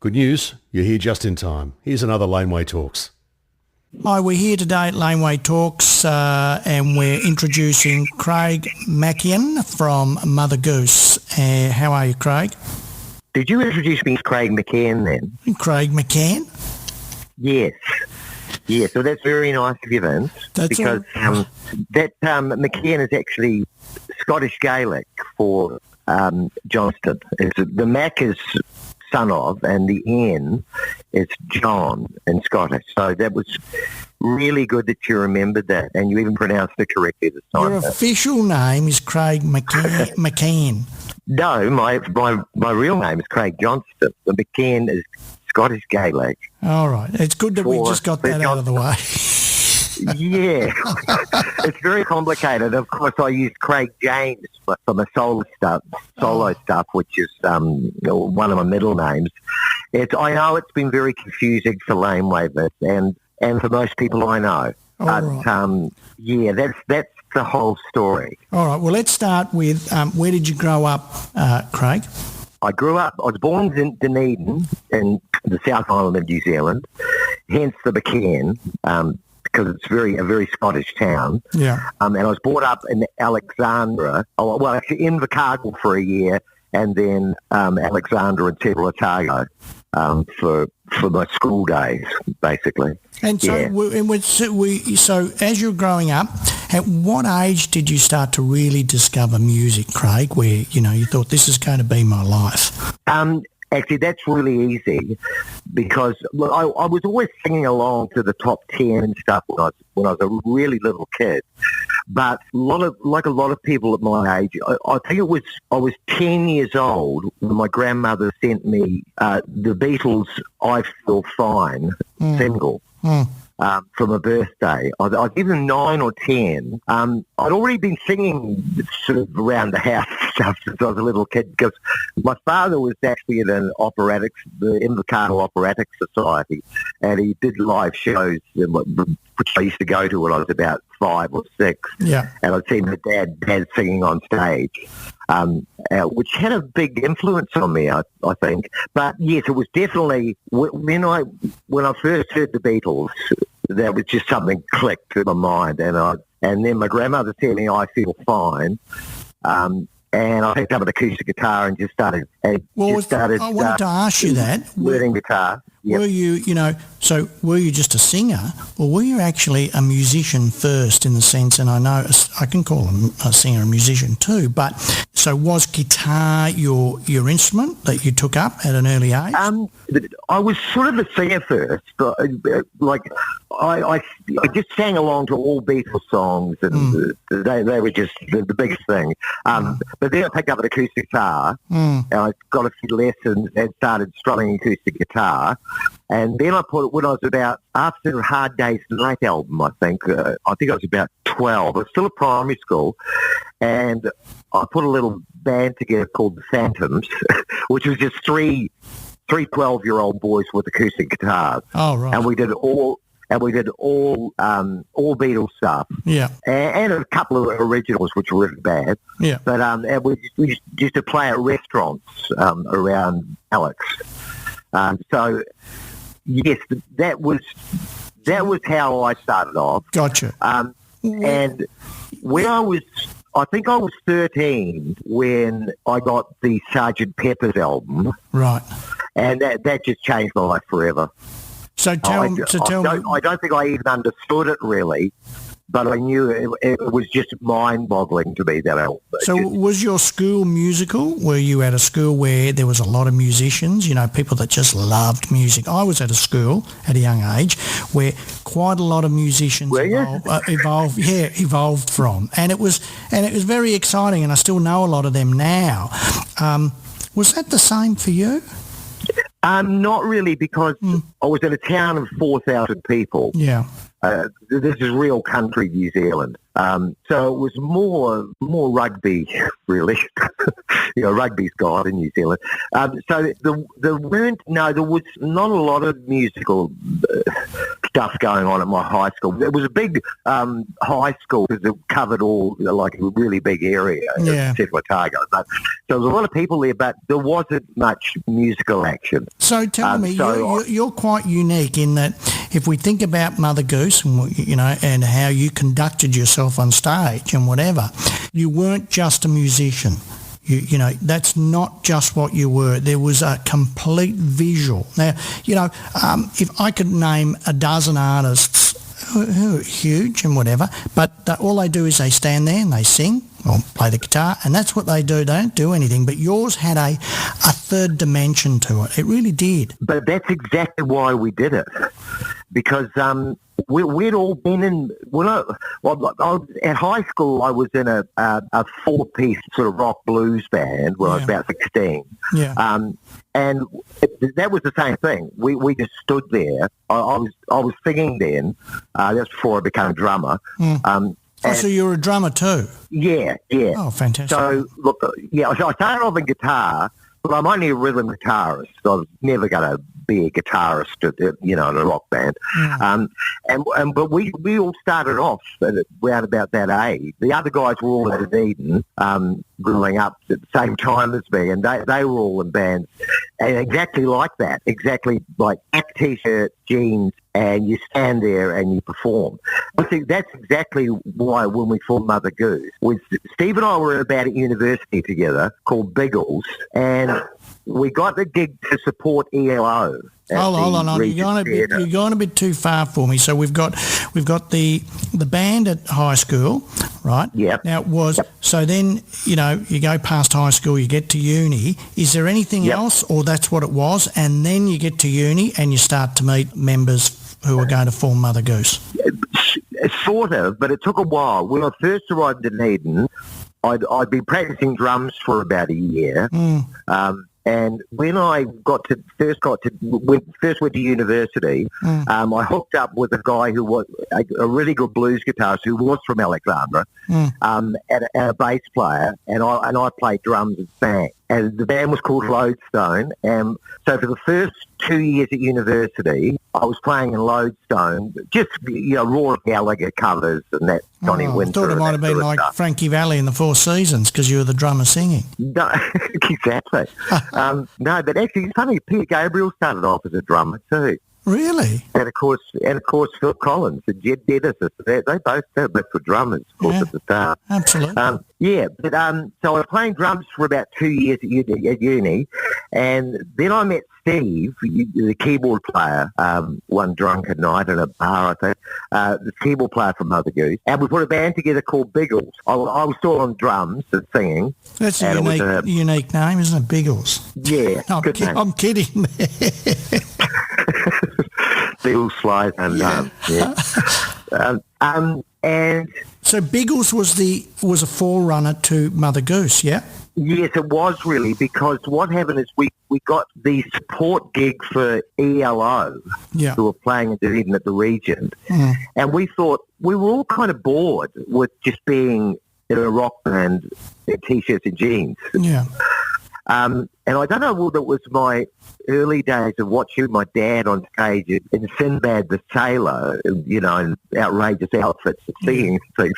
Good news, you're here just in time. Here's another Laneway Talks. Hi, we're here today at Laneway Talks and we're introducing Craig Maciain from Mother Goose. How are you, Craig? Did you introduce me as Craig Maciain then? Craig Maciain? Yes. Yeah, so that's very nice of you, Vince. Because Maciain is actually Scottish Gaelic for Johnston. The Mac is son of, and the N is John in Scottish. So that was really good that you remembered that, and you even pronounced it correctly this time. Your official name is Craig Maciain. No, my real name is Craig Johnston. The Maciain is Scottish Gaelic. All right. It's good that we just got that out of the way. Yeah. It's very complicated. Of course, I use Craig James for my solo stuff, which is one of my middle names. I know it's been very confusing for Laneway, and for most people I know. Right. Yeah, that's the whole story. All right. Well, let's start with where did you grow up, Craig? I was born in Dunedin in the South Island of New Zealand, hence the Maciain, because it's a very Scottish town. Yeah. And I was brought up in Alexandra, actually Invercargill for a year, and then Alexandra and Tierra Otago for my school days, basically. And so, so as you're growing up, at what age did you start to really discover music, Craig, where, you thought this is going to be my life? Actually, that's really easy because I was always singing along to the top 10 and stuff when I was a really little kid. But a lot of people at my age, I think I was 10 years old when my grandmother sent me the Beatles' "I Feel Fine" single. For my birthday. I was either 9 or 10. I'd already been singing sort of around the house and stuff since I was a little kid because my father was actually in the Invercargill Operatic Society, and he did live shows, which I used to go to when I was about 5 or 6. Yeah. And I'd seen my dad singing on stage. Which had a big influence on me, I think. But yes, it was definitely when I first heard the Beatles, that was just something clicked in my mind, and then my grandmother sent me "I Feel Fine," and I picked up an acoustic guitar and just started. I wanted to ask you that. Learning guitar. Yep. Were you, were you just a singer, or were you actually a musician first in the sense, and I know I can call a singer a musician too, but so was guitar your instrument that you took up at an early age? I was sort of a singer first, but I just sang along to all Beatles songs, and they were just the biggest thing. But then I picked up an acoustic guitar, and I got a few lessons and started strumming acoustic guitar. And then when I was about, after Hard Day's Night album, I think I was about 12. I was still at primary school, and I put a little band together called the Phantoms, which was just three 12-year-old boys with acoustic guitars. Oh, right. And we did all Beatles stuff. Yeah. And a couple of originals, which were really bad. Yeah. But and we used to play at restaurants around Alex. So yes, that was how I started off. Gotcha. And when I think I was 13 when I got the Sgt. Pepper's album. Right. And that just changed my life forever. So tell me. I don't think I even understood it really, but I knew it was just mind-boggling to me, that album. So was your school musical? Were you at a school where there was a lot of musicians, people that just loved music? I was at a school at a young age where quite a lot of musicians evolved from. And it was very exciting, and I still know a lot of them now. Was that the same for you? Not really, because I was in a town of 4,000 people. Yeah. This is real country New Zealand. So it was more rugby, really. Rugby's gone in New Zealand. So there was not a lot of musical stuff going on at my high school. It was a big high school because it covered all, like a really big area, except for Otago. But so there was a lot of people there, but there wasn't much musical action. So tell me, you're quite unique in that if we think about Mother Goose and, and how you conducted yourself on stage and whatever, you weren't just a musician. That's not just what you were. There was a complete visual. Now, if I could name a dozen artists who are huge and whatever, but all they do is they stand there and they sing or play the guitar, and that's what they do. They don't do anything. But yours had a third dimension to it. It really did. But that's exactly why we did it, because we'd all been in. At high school, I was in a four-piece sort of rock blues band when I was about 16. Yeah. And that was the same thing. We just stood there. I was singing then. That's before I became a drummer. So you were a drummer too? Yeah. Oh, fantastic. So, look, so I started off in guitar, but I'm only a rhythm guitarist. So I was never going to be a guitarist, in a rock band. But we all started off around about that age. The other guys were all in Dunedin, growing up at the same time as me, and they were all in bands, and exactly like that, exactly like black t-shirt, jeans, and you stand there and you perform. I think that's exactly why when we formed Mother Goose, Steve and I were about at university together called Biggles, and we got the gig to support ELO. Hold on. You're going a bit too far for me. So we've got the band at high school, right? Yeah. Now so then you go past high school, you get to uni. Is there anything else, or that's what it was? And then you get to uni and you start to meet members who are going to form Mother Goose. Sort of, but it took a while. When I first arrived in Eden, I'd been practicing drums for about a year. And when I first went to university, I hooked up with a guy who was a really good blues guitarist who was from Alexandra, and a bass player, and I played drums and sang. And the band was called Lodestone. And so for the first 2 years at university, I was playing in Lodestone, just Roy Gallagher covers and that Johnny Winter. I thought it might have been like stuff. Frankie Valli in the Four Seasons because you were the drummer singing. No, exactly. No, but actually, it's funny. Peter Gabriel started off as a drummer too. Really? And of course, Phil Collins and Jed Dennis, they both were drummers, of course, at the start. Absolutely. So I was playing drums for about 2 years at uni, and then I met Steve, the keyboard player, one drunken night in a bar, I think, the keyboard player from Mother Goose, and we put a band together called Biggles. I was still on drums and singing. That's a unique name, isn't it, Biggles? Yeah, I'm kidding. Biggles flies and and so Biggles was a forerunner to Mother Goose, yeah? Yes, it was really, because what happened is we got the support gig for ELO, who were playing in Dunedin at the Regent, and we thought we were all kind of bored with just being in a rock band in T-shirts and jeans. Yeah. And I don't know whether it was my early days of watching my dad on stage in Sinbad the Sailor, in outrageous outfits and singing things.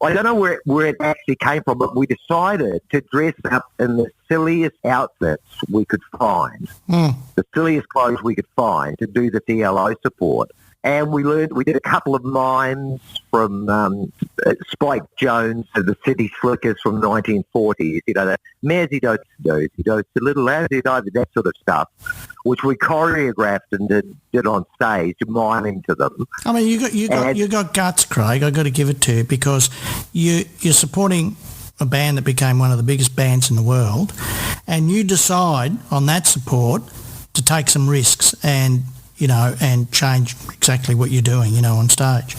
I don't know where it actually came from, but we decided to dress up in the silliest outfits we could find, the silliest clothes we could find to do the ELO support. And we did a couple of mimes from Spike Jones to the City Slickers from 1940s, the Mazzy Dose, the Little Lassie, that sort of stuff, which we choreographed and did on stage, miming to them. I mean, you got guts, Craig. I've got to give it to you, because you're supporting a band that became one of the biggest bands in the world, and you decide on that support to take some risks and change exactly what you're doing, on stage.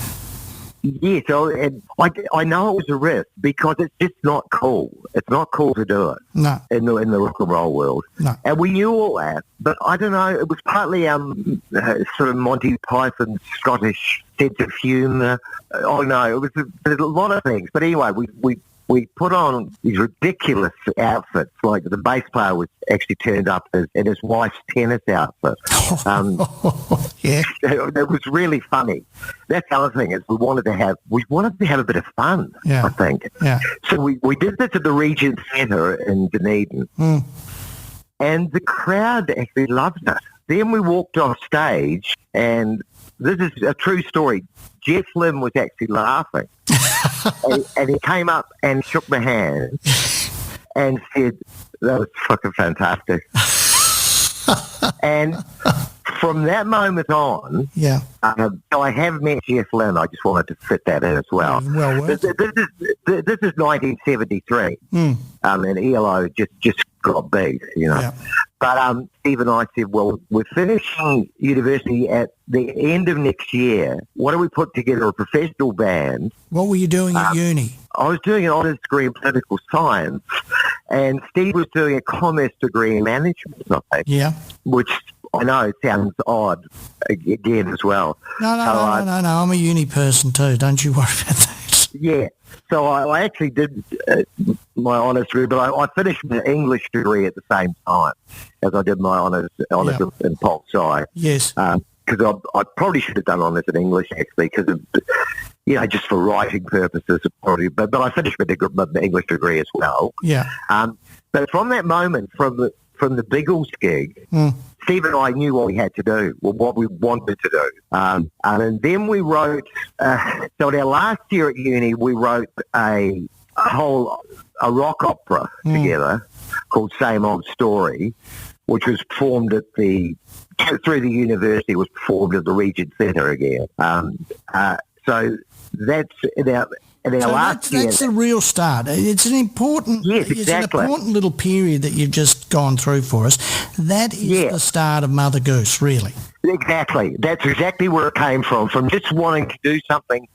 Yeah, and I know it was a risk because it's just not cool. It's not cool to do it. No. In the rock and roll world. No. And we knew all that, but I don't know, it was partly sort of Monty Python Scottish sense of humour. Oh no, it was a lot of things. But anyway, we we put on these ridiculous outfits. Like the bass player was actually turned up in his wife's tennis outfit. Yeah. It was really funny. That's the other thing is we wanted to have a bit of fun, I think. Yeah. So we did this at the Regent Centre in Dunedin. And the crowd actually loved it. Then we walked off stage, and this is a true story. Jeff Lynne was actually laughing. and he came up and shook my hand and said, that was fucking fantastic. And from that moment on, so I have met Jeff Lynne. I just wanted to fit that in as well. This is 1973, and ELO just got big, you know. Yeah. But Steve and I said, well, we're finishing university at the end of next year. Why don't we put together a professional band? What were you doing at uni? I was doing an honours degree in political science, and Steve was doing a commerce degree in management, I think. Yeah. Which I know sounds odd again as well. No, I'm a uni person too. Don't you worry about that. Yeah. So I actually did my honours degree, but I finished my English degree at the same time as I did my honours in Pol Sci. Yes. Because I probably should have done honours in English, actually, because of, just for writing purposes, probably. But I finished my English degree as well. Yeah. But from that moment, from the Biggles gig, Steve and I knew what we had to do, what we wanted to do. And then we wrote, so in our last year at uni, we wrote a rock opera together called Same Old Story, which was performed through the university, was performed at the Regent Centre again. So that's that's the real start. It's an important, it's an important little period that you've just gone through for us. That is the start of Mother Goose, really. Exactly. That's exactly where it came from just wanting to do something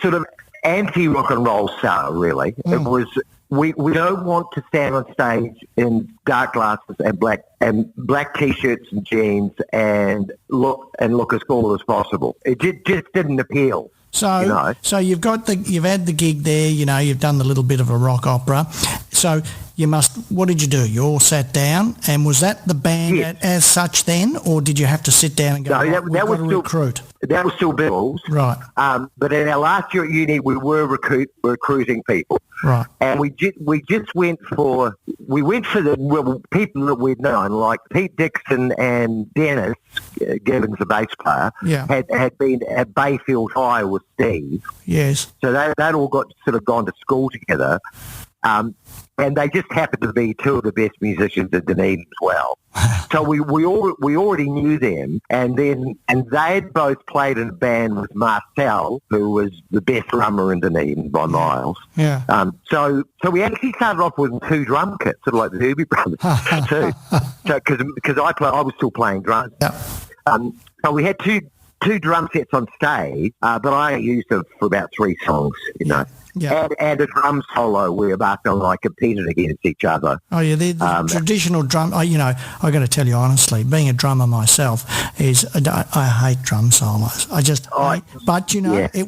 sort of anti-rock and roll style, really. It was, we don't want to stand on stage in dark glasses and black T-shirts and jeans and look as cool as possible. It just didn't appeal. So, so you've had the gig there. You've done the little bit of a rock opera. So what did you do? You all sat down, and was that the band as such then, or did you have to sit down and go? No, that was still recruit. That was still Biggles, right? But in our last year at uni, we were recruiting people, right? And we just went for the people that we'd known, like Pete Dixon and Dennis Gibbons, the bass player, had been at Bayfield High with Steve. Yes. So they'd all gone to school together. And they just happened to be two of the best musicians in Dunedin as well. So we already knew them, and they'd both played in a band with Marcel, who was the best drummer in Dunedin by miles. Yeah. So we actually started off with 2 drum kits, sort of like the Doobie Brothers too. So because I was still playing drums. Yeah. So we had two drum sets on stage, but I used them for about 3 songs, Yeah. And a drum solo where Marcel and I competed against each other. Oh, yeah, the traditional drum, I got to tell you honestly, being a drummer myself, I hate drum solos. But it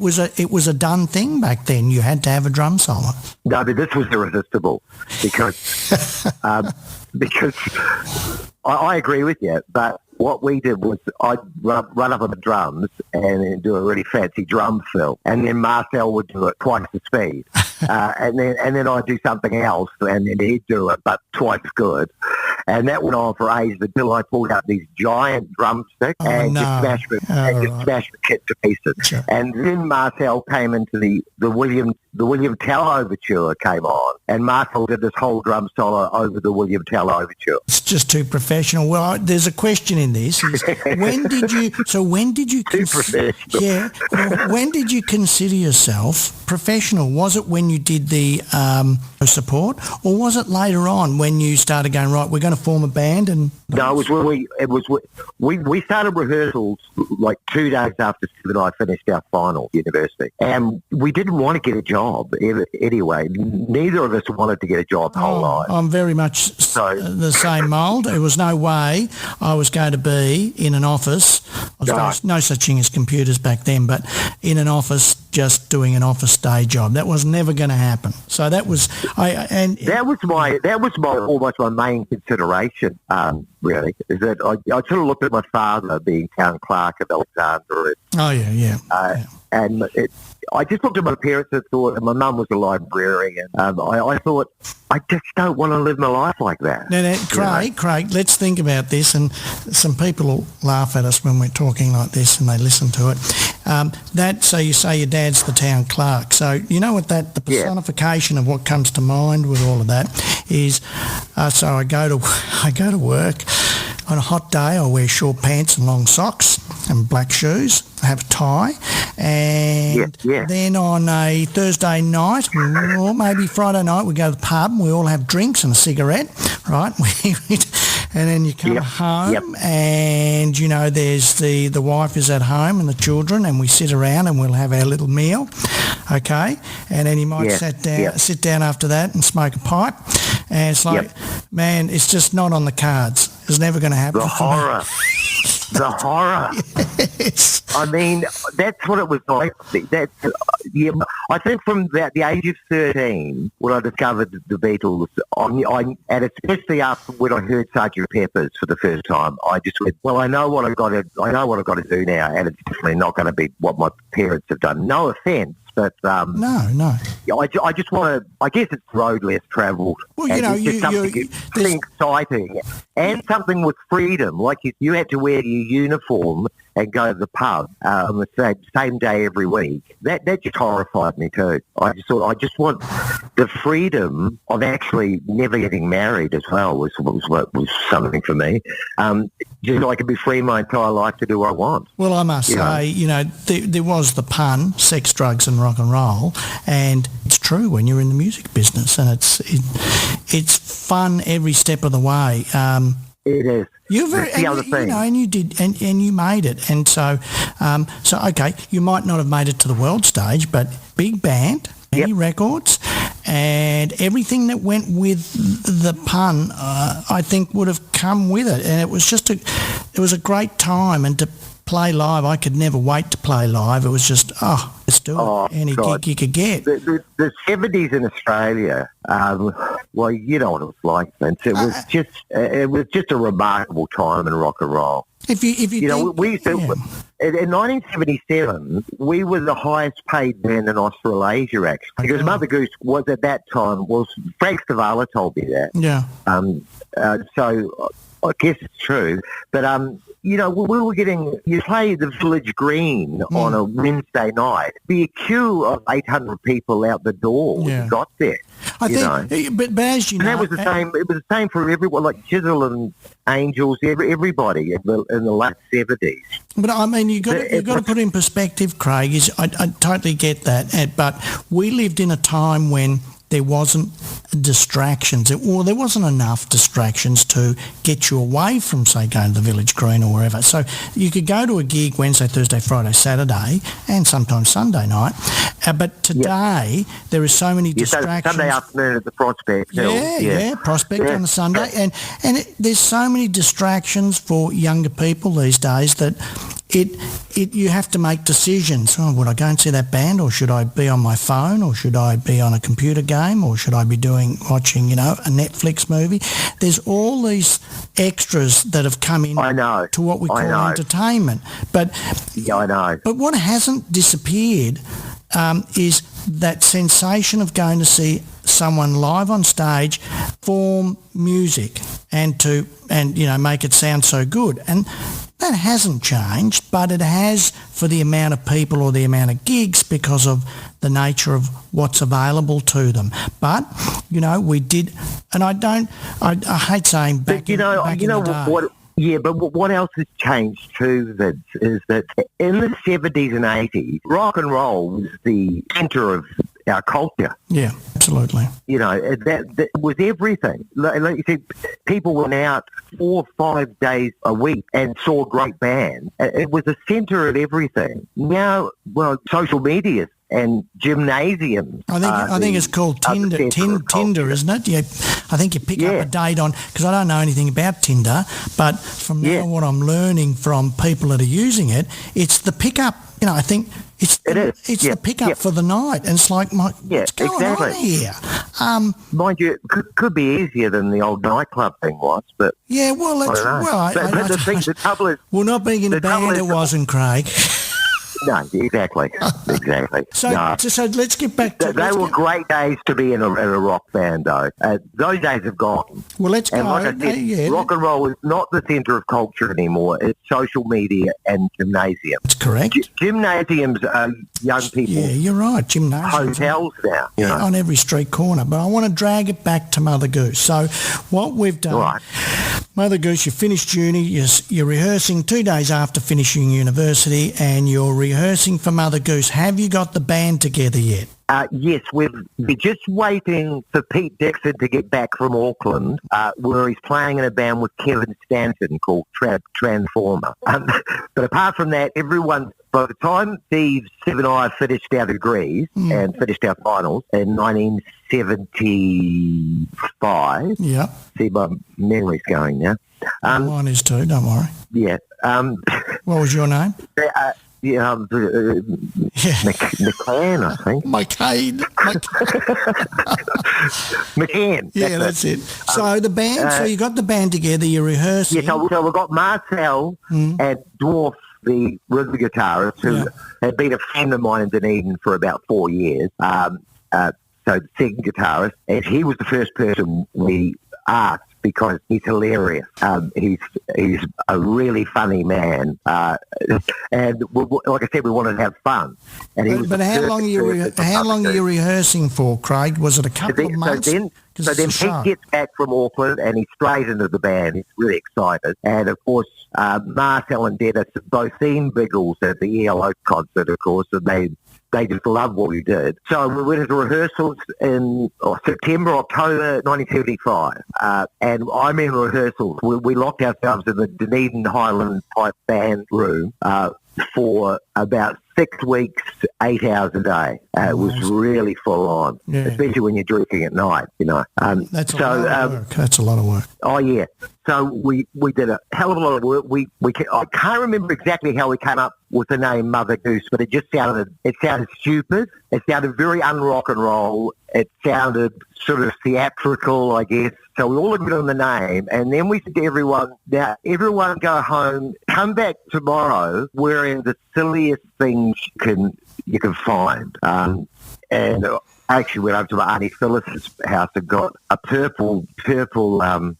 was a done thing back then. You had to have a drum solo. No, but this was irresistible because I agree with you, but what we did was I'd run up on the drums and then do a really fancy drum fill, and then Marcel would do it twice the speed, and then I'd do something else, and then he'd do it but twice as good, and that went on for ages until I pulled out these giant drumsticks just smashed the kit to pieces. Sure. And then Marcel came into the William Tell Overture came on, and Marcel did this whole drum solo over the William Tell Overture. It's just too professional. Well, there's a question in this. When did you consider yourself professional? Was it when you did the support, or was it later on when you started going, right, we're going to form a band? And no, it was when we started rehearsals like 2 days after Steve and I finished our final university, and we didn't want to get a job anyway. Neither of us wanted to get a job the whole life. I'm very much the same mould. There was no way I was going to be in an office. No such thing as computers back then, but in an office just doing an office day job. That was never going to happen. So that was that was almost my main consideration. Really, is that I sort of looked at my father being town clerk of Alexandra. And I just looked at my parents and thought, and my mum was a librarian. I thought, I just don't want to live my life like that. Now, Craig, let's think about this. And some people will laugh at us when we're talking like this and they listen to it. So you say your dad's the town clerk. So you know what the personification of what comes to mind with all of that is. So I go to work. On a hot day, I wear short pants and long socks and black shoes. I have a tie. And then on a Thursday night, or maybe Friday night, we go to the pub and we all have drinks and a cigarette, right? And then you come home and, you know, there's the wife is at home and the children, and we sit around and we'll have our little meal, okay? And then you might sit down after that and smoke a pipe. And it's like, man, it's just not on the cards. It's never going to happen. The horror. The horror. Yes. I mean, that's what it was like. I think from the age of 13, when I discovered the Beatles, and especially after when I heard Sgt. Pepper's for the first time, I just went, well, I know what I've got to do now, and it's definitely not going to be what my parents have done. No offence. But no. I just want to. I guess it's road less travelled. Well, you know, something exciting and something with freedom. Like you had to wear your uniform and go to the pub on the same day every week. That just horrified me too. I just thought I just want the freedom of actually never getting married as well was something for me. Just so I could be free my entire life to do what I want. Well, I must say, you know, there was the pun, sex, drugs and rock and roll, and it's true when you're in the music business, and it's fun every step of the way. It is. That's the other thing. You know, and you did, and you made it. And so okay, you might not have made it to the world stage, but big band, many records, and everything that went with the pun, I think would have come with it. And it was just it was a great time, and to play live, I could never wait to play live. It was just, let's do it. Any gig you could get. The 70s in Australia, well, you know what it was like, Vince. It was just a remarkable time in rock and roll. If you know, we used to, in 1977, we were the highest paid band in Australasia, actually, because Mother Goose was at that time. Well, Frank Stavala told me that. Yeah. So I guess it's true, but you know, we were you play the Village Green on a Wednesday night, be a queue of 800 people out the door when you got there. I think, but as you know... And that was the same, it was the same for everyone, like Chisel and Angels, everybody in the late 70s. But I mean, you've got to put in perspective, Craig, I totally get that, but we lived in a time when there wasn't distractions, or there wasn't enough distractions to get you away from, say, going to the Village Green or wherever. So you could go to a gig Wednesday, Thursday, Friday, Saturday, and sometimes Sunday night. But today, there is so many distractions. Sunday afternoon at the Prospect Hill. Prospect on a Sunday. And there's so many distractions for younger people these days that you have to make decisions. Oh, would I go and see that band, or should I be on my phone, or should I be on a computer game, or should I be watching, you know, a Netflix movie? There's all these extras that have come in to what we call entertainment. But I know. But what hasn't disappeared is that sensation of going to see someone live on stage form music and you know, make it sound so good. And that hasn't changed, but it has for the amount of people or the amount of gigs because of the nature of what's available to them. But, you know, we did, and I hate saying back in the day. Yeah, but what else has changed too, Vince, is that in the 70s and 80s, rock and roll was the centre of our culture. Yeah, absolutely. You know, that was everything. Like you said, people went out 4 or 5 days a week and saw great bands. It was the centre of everything. Now, well, social media and gymnasiums. I think it's called Tinder, isn't it? Yeah, I think you pick up a date on, because I don't know anything about Tinder, but from now what I'm learning from people that are using it, it's the pickup I think it's the pickup for the night. And it's like, what's going on here? Mind you, it could be easier than the old nightclub thing was, but yeah, well, that's the trouble is, well, not being in a band, it wasn't, Craig. No, exactly. So let's get back to... They were great days to be in a rock band, though. Those days have gone. Well, let's go. And like I said, rock and roll is not the centre of culture anymore. It's social media and gymnasiums. That's correct. Gymnasiums are young people. Yeah, you're right. Gymnasiums. Hotels now. Yeah, on every street corner. But I want to drag it back to Mother Goose. So what we've done... Right. Mother Goose, you finished uni, you're rehearsing 2 days after finishing university, and you're rehearsing for Mother Goose. Have you got the band together yet? Yes, we're just waiting for Pete Dixon to get back from Auckland, where he's playing in a band with Kevin Stanton called Transformer. But apart from that, by the time Steve and I finished our degrees and finished our finals in 1975, see, my memory's going now. Mine is too, don't worry. Yeah. What was your name? Maciain, I think. Maciain. Yeah, that's it. So the band, so you got the band together, you're rehearsing. Yeah, so we got Maciain and Dwarf, the rhythm guitarist, who had been a friend of mine in Dunedin for about 4 years. So the second guitarist, and he was the first person we asked because he's hilarious. He's a really funny man, and like I said, we wanted to have fun. And but how long are you rehearsing for, Craig? Was it a couple of months? So then Pete gets back from Auckland and he's straight into the band. He's really excited. And, of course, Marcel and Dennis have both seen Biggles at the ELO concert, of course, and they just loved what we did. So we went into rehearsals in September, October 1975. And I'm in rehearsals. We locked ourselves in the Dunedin Highland Pipe Band room for about 6 weeks, 8 hours a day. It was really full on, especially when you're drinking at night, That's a lot of work. That's a lot of work. Oh, yeah. So we did a hell of a lot of work. I can't remember exactly how we came up with the name Mother Goose, but it sounded stupid. It sounded very un-rock and roll. It sounded sort of theatrical, I guess. So we all agreed on the name, and then we said to everyone, now everyone go home, come back tomorrow wearing the silliest things you can find. And I actually went over to my Auntie Phyllis's house and got a purple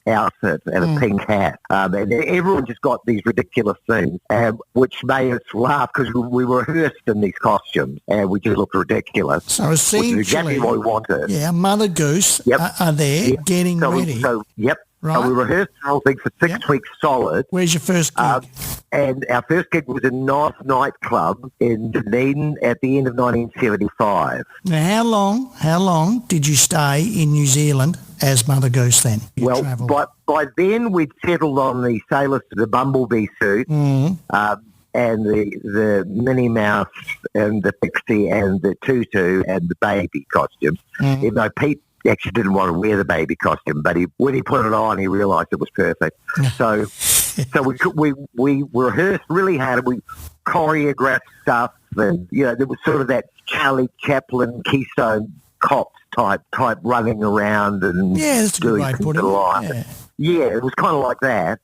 outfit and a pink hat. And everyone just got these ridiculous things, which made us laugh because we were rehearsed in these costumes and we just looked ridiculous. So essentially, which is exactly what we wanted. Yeah, Mother Goose are there getting ready. Right. So we rehearsed the whole thing for 6 weeks solid. Where's your first gig? And our first gig was in North Nightclub in Dunedin at the end of 1975. Now, how long did you stay in New Zealand as Mother Goose then? By then we'd settled on the sailors to the bumblebee suit and the Minnie Mouse and the Pixie and the tutu and the baby costumes. Even though Pete actually didn't want to wear the baby costume, but when he put it on, he realised it was perfect. So we rehearsed really hard. We choreographed stuff, and there was sort of that Charlie Chaplin, Keystone Cops type running around and that's doing a good way things of putting it. Yeah, it was kind of like that.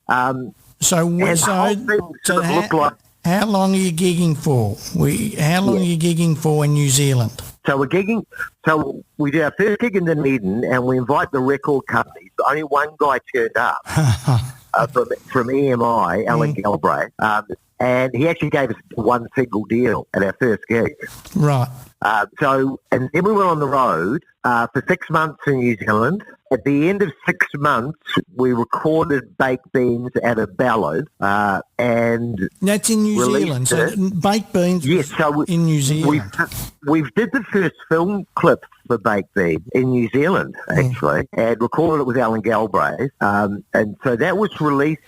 How long are you gigging for? How long are you gigging for in New Zealand? So we're gigging. So we did our first gig in Dunedin, and we invite the record companies. Only one guy turned up from EMI, Alan Galbraith, and he actually gave us one single deal at our first gig. Right. And then we went on the road for 6 months in New Zealand. At the end of 6 months, we recorded Baked Beans at a ballad, and that's in New Zealand. So Baked Beans, in New Zealand. We did the first film clip for Baked Beans in New Zealand, actually, and recorded it with Alan Galbraith, and so that was released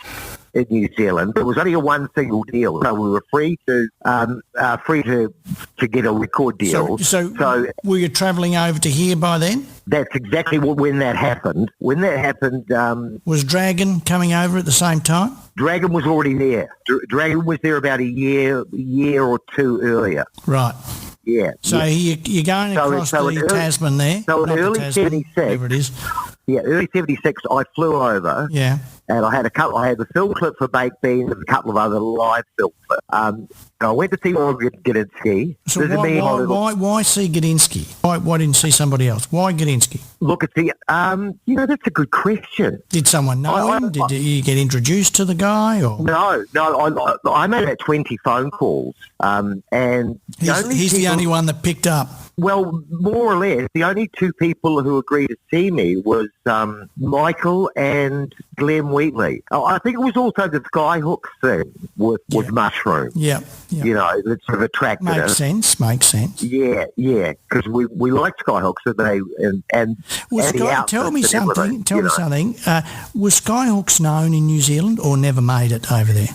in New Zealand. It was only a one single deal, so we were free to get a record deal. So were you travelling over to here by then? That's exactly when that happened. When that happened, was Dragon coming over at the same time? Dragon was already there. Dragon was there about a year or two earlier. Right. Yeah. So you're going across the Tasman there. So in early Tasman, 76, whatever it is. Yeah, early 76, I flew over. Yeah. And I had the film clip for Baked Beans and a couple of other live film clips. And I went to see Gadinsky. So why see Gadinsky? Why didn't you see somebody else? Why Gadinsky? Look, that's a good question. Did someone know him? Did you get introduced to the guy? Or? No. I made about 20 phone calls. And he's the only one that picked up. Well, more or less, the only two people who agreed to see me was Michael and Glenn Wheatley. I think it was also the Skyhooks thing with Mushroom. Yeah. You know, that sort of attracted us. Makes sense. Yeah, because we like Skyhooks, Tell me something. Was Skyhooks known in New Zealand or never made it over there?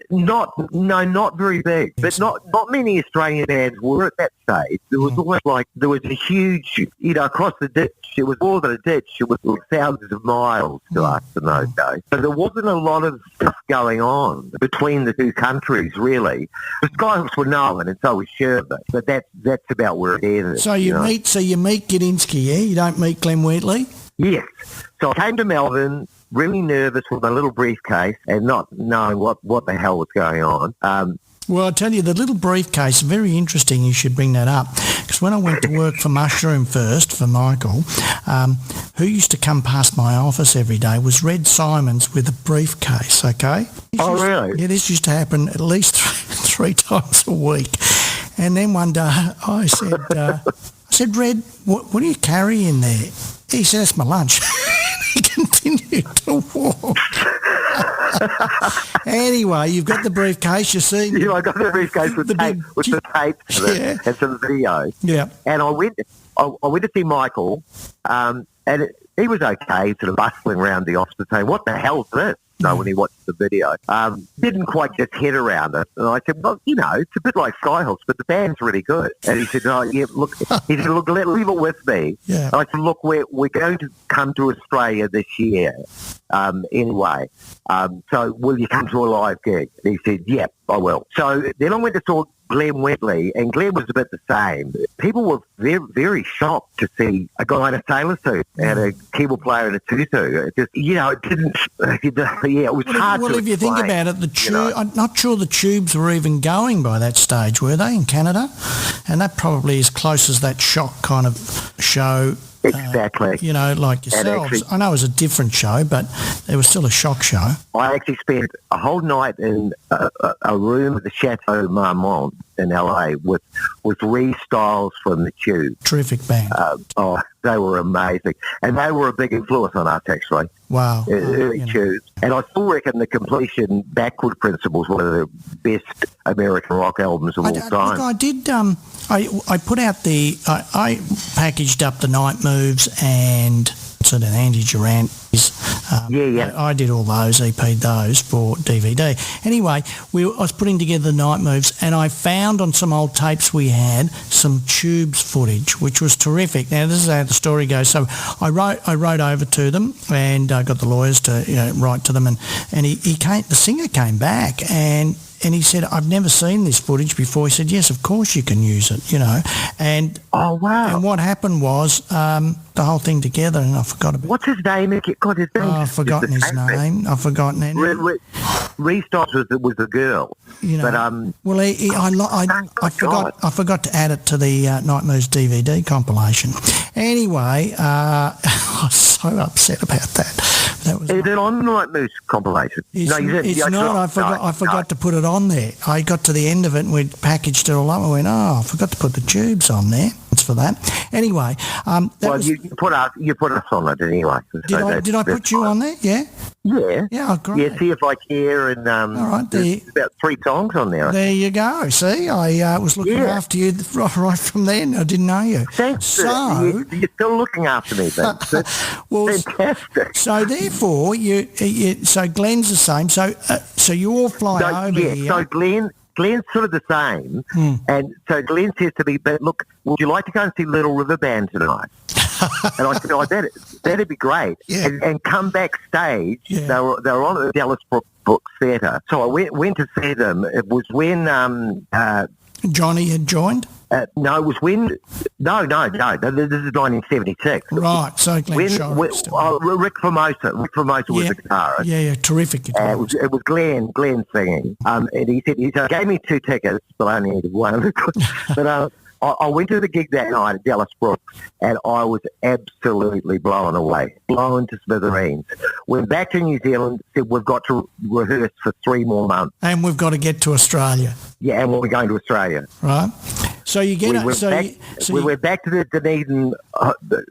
Not very big, but not many Australian bands were at that stage. It was almost like there was a huge, across the ditch. It was more than a ditch. It was thousands of miles to us in those days. So there wasn't a lot of stuff going on between the two countries, really. The Skyhooks were known, and so was Sherbet, but that's about where it ended. So you meet Gadinsky, yeah? You don't meet Glenn Wheatley? Yes. So I came to Melbourne, really nervous with my little briefcase and not knowing what the hell was going on. Well, I'll tell you, the little briefcase, very interesting you should bring that up, because when I went to work for Mushroom first, for Michael, who used to come past my office every day was Red Simons with a briefcase, okay? Really? Yeah, this used to happen at least three times a week. And then one day I said, Red, what do you carry in there? He said, that's my lunch. He continued to walk. Anyway, you've got the briefcase, you see. Yeah, I got the briefcase with the tapes and some videos. Yeah. And I went to see Michael, and he was okay, sort of bustling around the office saying, what the hell's this? So when he watched the video, didn't quite get his head around it. And I said, well, it's a bit like Skyhooks, but the band's really good. And he said, leave it with me. Yeah. And I said, look, we're going to come to Australia this year anyway. So will you come to a live gig? And he said, yep, I will. So then I went to saw Glenn Wheatley, and Glenn was a bit the same. People were very, very shocked to see a guy in a sailor suit and a keyboard player in a tutu. It just, it didn't, it was hard to Well, if you think about it, I'm not sure the tubes were even going by that stage, were they, in Canada? And that probably is close as that shock kind of show. Exactly. Like yourselves. I know it was a different show, but it was still a shock show. I actually spent a whole night in a room at the Chateau Marmont in LA with Ree Styles from the Tube. Terrific band. They were amazing. And they were a big influence on us, actually. Wow. Early Tubes. And I still reckon the Completion Backward Principle is one of the best American rock albums of all time. Look, I did... I put out I packaged up the Night Moves and sort of Andy Durant. I did all those, EP'd those for DVD. Anyway, I was putting together the Night Moves, and I found on some old tapes we had some Tubes footage, which was terrific. Now, this is how the story goes. So I wrote over to them, and I got the lawyers to write to them, and the singer came back, and he said, I've never seen this footage before. He said, yes, of course you can use it, And oh, wow. And what happened was the whole thing together, and I forgot about it. What's his name? God, his name. Oh, I've forgotten his name. I've forgotten it. Ree Styles was the girl. But well, I forgot to add it to the Night Moves DVD compilation. Anyway, I was so upset about that. Is it on the Night Moves compilation? No, you didn't. It's not. I forgot to put it on there. I got to the end of it and we'd packaged it all up. I went, I forgot to put the Tubes on there. It's for that. Anyway, you put us on it anyway. Did I put you on there? Yeah? Yeah. Yeah, oh, great. Yeah, See If I Care, and all right, there's about 3 songs on there. There you go. See, I was looking after you right from then. I didn't know you. Thanks. So you're still looking after me, Ben. well, fantastic. So therefore, so Glenn's the same. So you all fly over here. So Glenn's sort of the same, and so Glenn says to me, "But look, would you like to go and see Little River Band tonight?" And I said, that'd be great. Yeah. And come backstage. Yeah. They were on at the Dallas Brook Theatre. So I went to see them. It was when Johnny had joined? No, it was when... No. This is 1976. Right, so Glenn Shorrock still. Rick Formosa. Rick Formosa was the guitarist. Yeah, terrific guitarist. It was Glenn singing. And he gave me 2 tickets, but I only needed one. But I went to the gig that night at Dallas Brook, and I was absolutely blown away, blown to smithereens. Went back to New Zealand, said we've got to rehearse for 3 more months. And we've got to get to Australia. Yeah, and we're going to Australia. Right. So you get... We went back to the Dunedin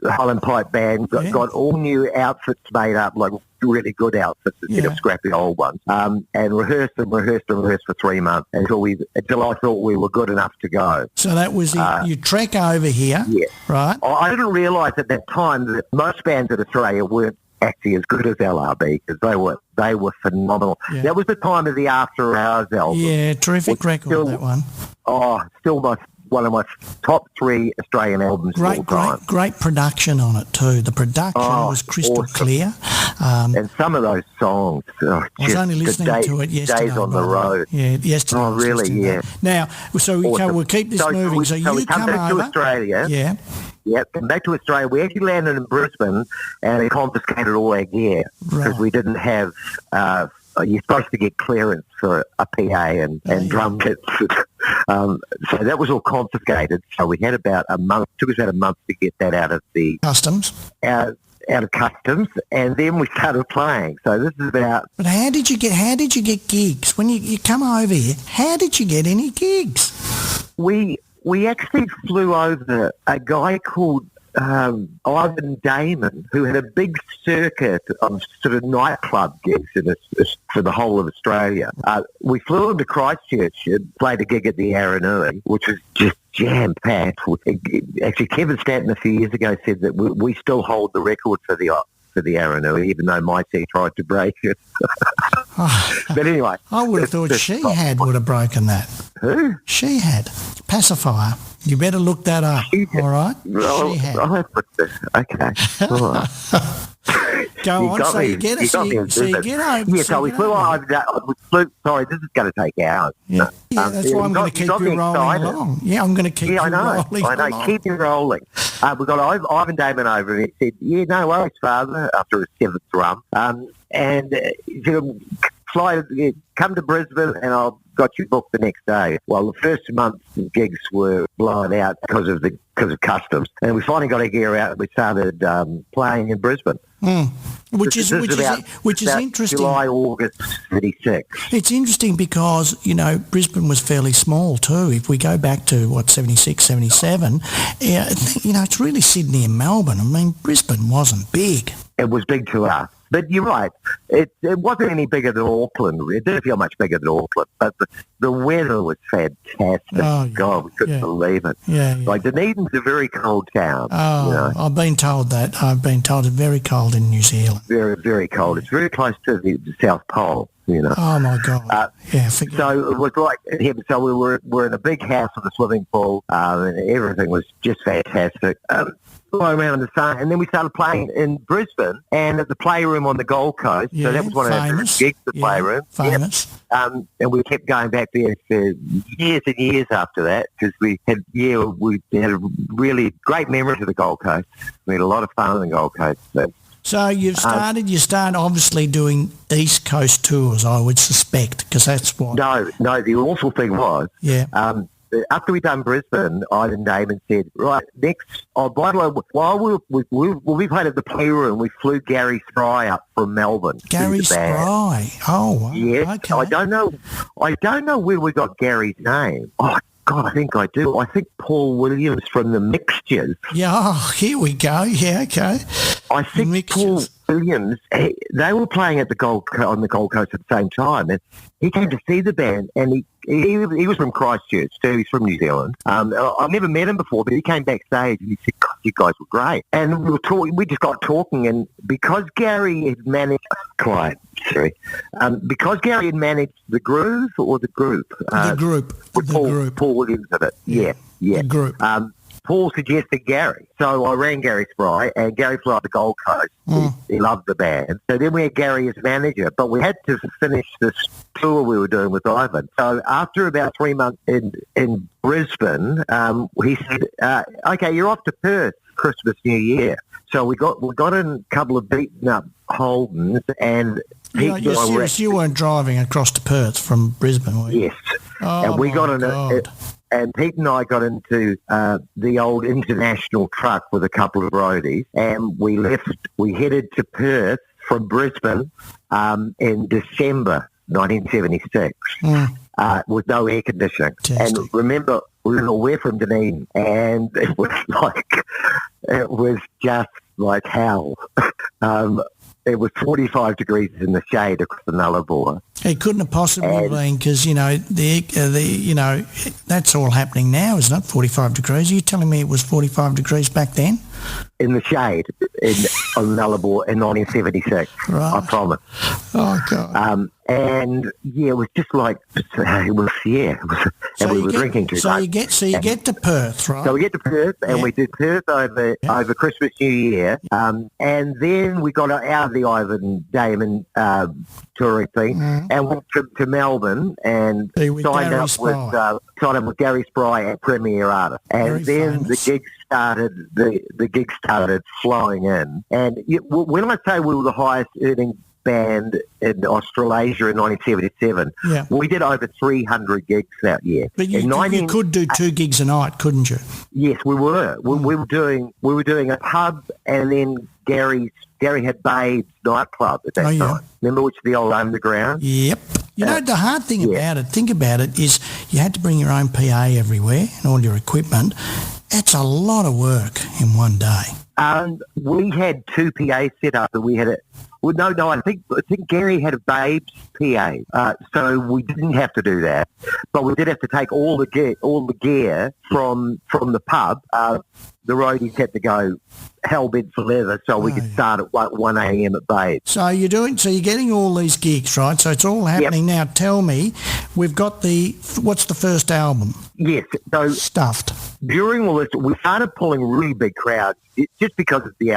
Holland Pipe Band, got all new outfits made up, like really good outfits instead of scrappy old ones, and rehearsed for 3 months until I thought we were good enough to go. So that was you trek over here, right? I didn't realise at that time that most bands in Australia weren't actually as good as LRB, because they were phenomenal. Yeah. That was the time of the After Hours album. Yeah, terrific record, that one. Oh, still one of my top 3 Australian albums of all time. Great production on it too. The production was crystal clear. And some of those songs, I was only listening to it yesterday. Days on the Road. Yeah, yesterday. Oh, really? Yeah. Now, so we'll keep this moving. So you come back over to Australia. Yeah. Yep, come back to Australia. We actually landed in Brisbane, and they confiscated all our gear because we didn't have. You're supposed to get clearance for a PA and drum kits. So that was all confiscated. So we had about a month. It took us about a month to get that out of the customs. Out of customs, and then we started playing. So this is about. But how did you get gigs when you come over here? How did you get any gigs? We actually flew over a guy called Ivan Damon, who had a big circuit of sort of nightclub gigs for the whole of Australia. We flew him to Christchurch and played a gig at the Aranui, which was just jam-packed. Actually, Kevin Stanton a few years ago said that we still hold the record for the Aranui, even though Maciain tried to break it. But anyway. I would have thought would have broken that. Who? She had. Pacifier. You better look that up, all right? Well, she had. Okay. All right. Go on, so you get over. Yeah, so we flew over. Sorry, this is going to take hours. Yeah, that's why I'm going to keep you rolling along. Yeah, I'm going to keep you rolling along. I know, keep you rolling. We got Ivan Damon over, and he said, yeah, no worries, Father, after his 7th drum. And he said, come to Brisbane, and I'll got you booked the next day. Well, the first month the gigs were blown out because of customs, and we finally got our gear out and we started playing in Brisbane. Which is interesting. July, August 76. It's interesting because, Brisbane was fairly small too. If we go back to, 76, 77, it's really Sydney and Melbourne. I mean, Brisbane wasn't big. It was big to us. But you're right. It wasn't any bigger than Auckland. It didn't feel much bigger than Auckland. But the weather was fantastic. Oh, God, we couldn't believe it. Yeah. Like, Dunedin's a very cold town. Oh, I've been told that. I've been told it's very cold in New Zealand. Very, very cold. It's very close to the South Pole. Oh my God! So it was like him. So we were in a big house with a swimming pool, and everything was just fantastic. Flying around in the sun, and then we started playing in Brisbane and at the Playroom on the Gold Coast. Yeah, so that was one of our first gigs, the Playroom. Famous. Yep. And we kept going back there for years and years after that because we had a really great memory of the Gold Coast. We had a lot of fun on the Gold Coast. So you start obviously doing East Coast tours, I would suspect, because that's what... No, the awful thing was, after we done Brisbane, Ivan Damon said, right, next, by the way, while we played at the Playroom, we flew Gary Spry up from Melbourne. Gary Spry? Oh, wow. Yeah. Okay. I don't know where we got Gary's name. Oh, God, I think I do. I think Paul Williams from the Mixtures. Yeah, oh, here we go. Yeah, okay. I think Mixtures. Paul Williams, they were playing at on the Gold Coast at the same time, and he came to see the band, and he was from Christchurch too. He's from New Zealand. I've never met him before, but he came backstage and he said, "God, you guys were great." And we were talking. We just got talking, and because Gary had managed because Gary had managed the Groove or the Group, The group. with Paul Williams in it. Yeah. The group. Paul suggested Gary. So I rang Gary Spry, and Gary flew up to Gold Coast. He loved the band. So then we had Gary as manager, but we had to finish this tour we were doing with Ivan. So after about 3 months in Brisbane, he said, okay, you're off to Perth Christmas, New Year. So we got in a couple of beaten up Holdens, and You're serious? You weren't driving across to Perth from Brisbane, were you? Yes. Oh, and we got in God. and Pete and I got into the old international truck with a couple of roadies, and we headed to Perth from Brisbane in December 1976 with no air conditioning. Fantastic. And remember, we were away from Dunedin, and it was just like hell. It was 45 degrees in the shade across the Nullarbor. It couldn't have possibly been because, that's all happening now, isn't it? 45 degrees. Are you telling me it was 45 degrees back then? In the shade on Nullarbor in 1976. Right. I promise. Oh, God. And yeah, it was just like, and we were drinking too much. So you get to Perth, right? So we get to Perth, and we did Perth over Christmas, New Year, and then we got out of the Ivan Damon touring thing, and went to Melbourne and signed up with Gary Spry at Premier Artist, and then the gigs started. The gigs started flowing in, and when I say we were the highest earning band in Australasia in 1977, we did over 300 gigs that year. But you could do 2 gigs a night, couldn't you? Yes, we were. We were doing a pub, and then Gary had Babes nightclub at that time. Remember, which is the old underground? Yep. You know, the hard thing about it, think about it, is you had to bring your own PA everywhere and all your equipment. That's a lot of work in one day. We had 2 PAs set up, and we had it. Well, no, I think Gary had a Babes PA, so we didn't have to do that, but we did have to take all the gear from the pub. The roadies had to go hell-bent for leather, so we could start at 1 a.m. at Babes. So you're getting all these gigs, right? So it's all happening now. Tell me, we've got what's the first album? Yes, so Stuffed. During all this, we started pulling really big crowds just because of the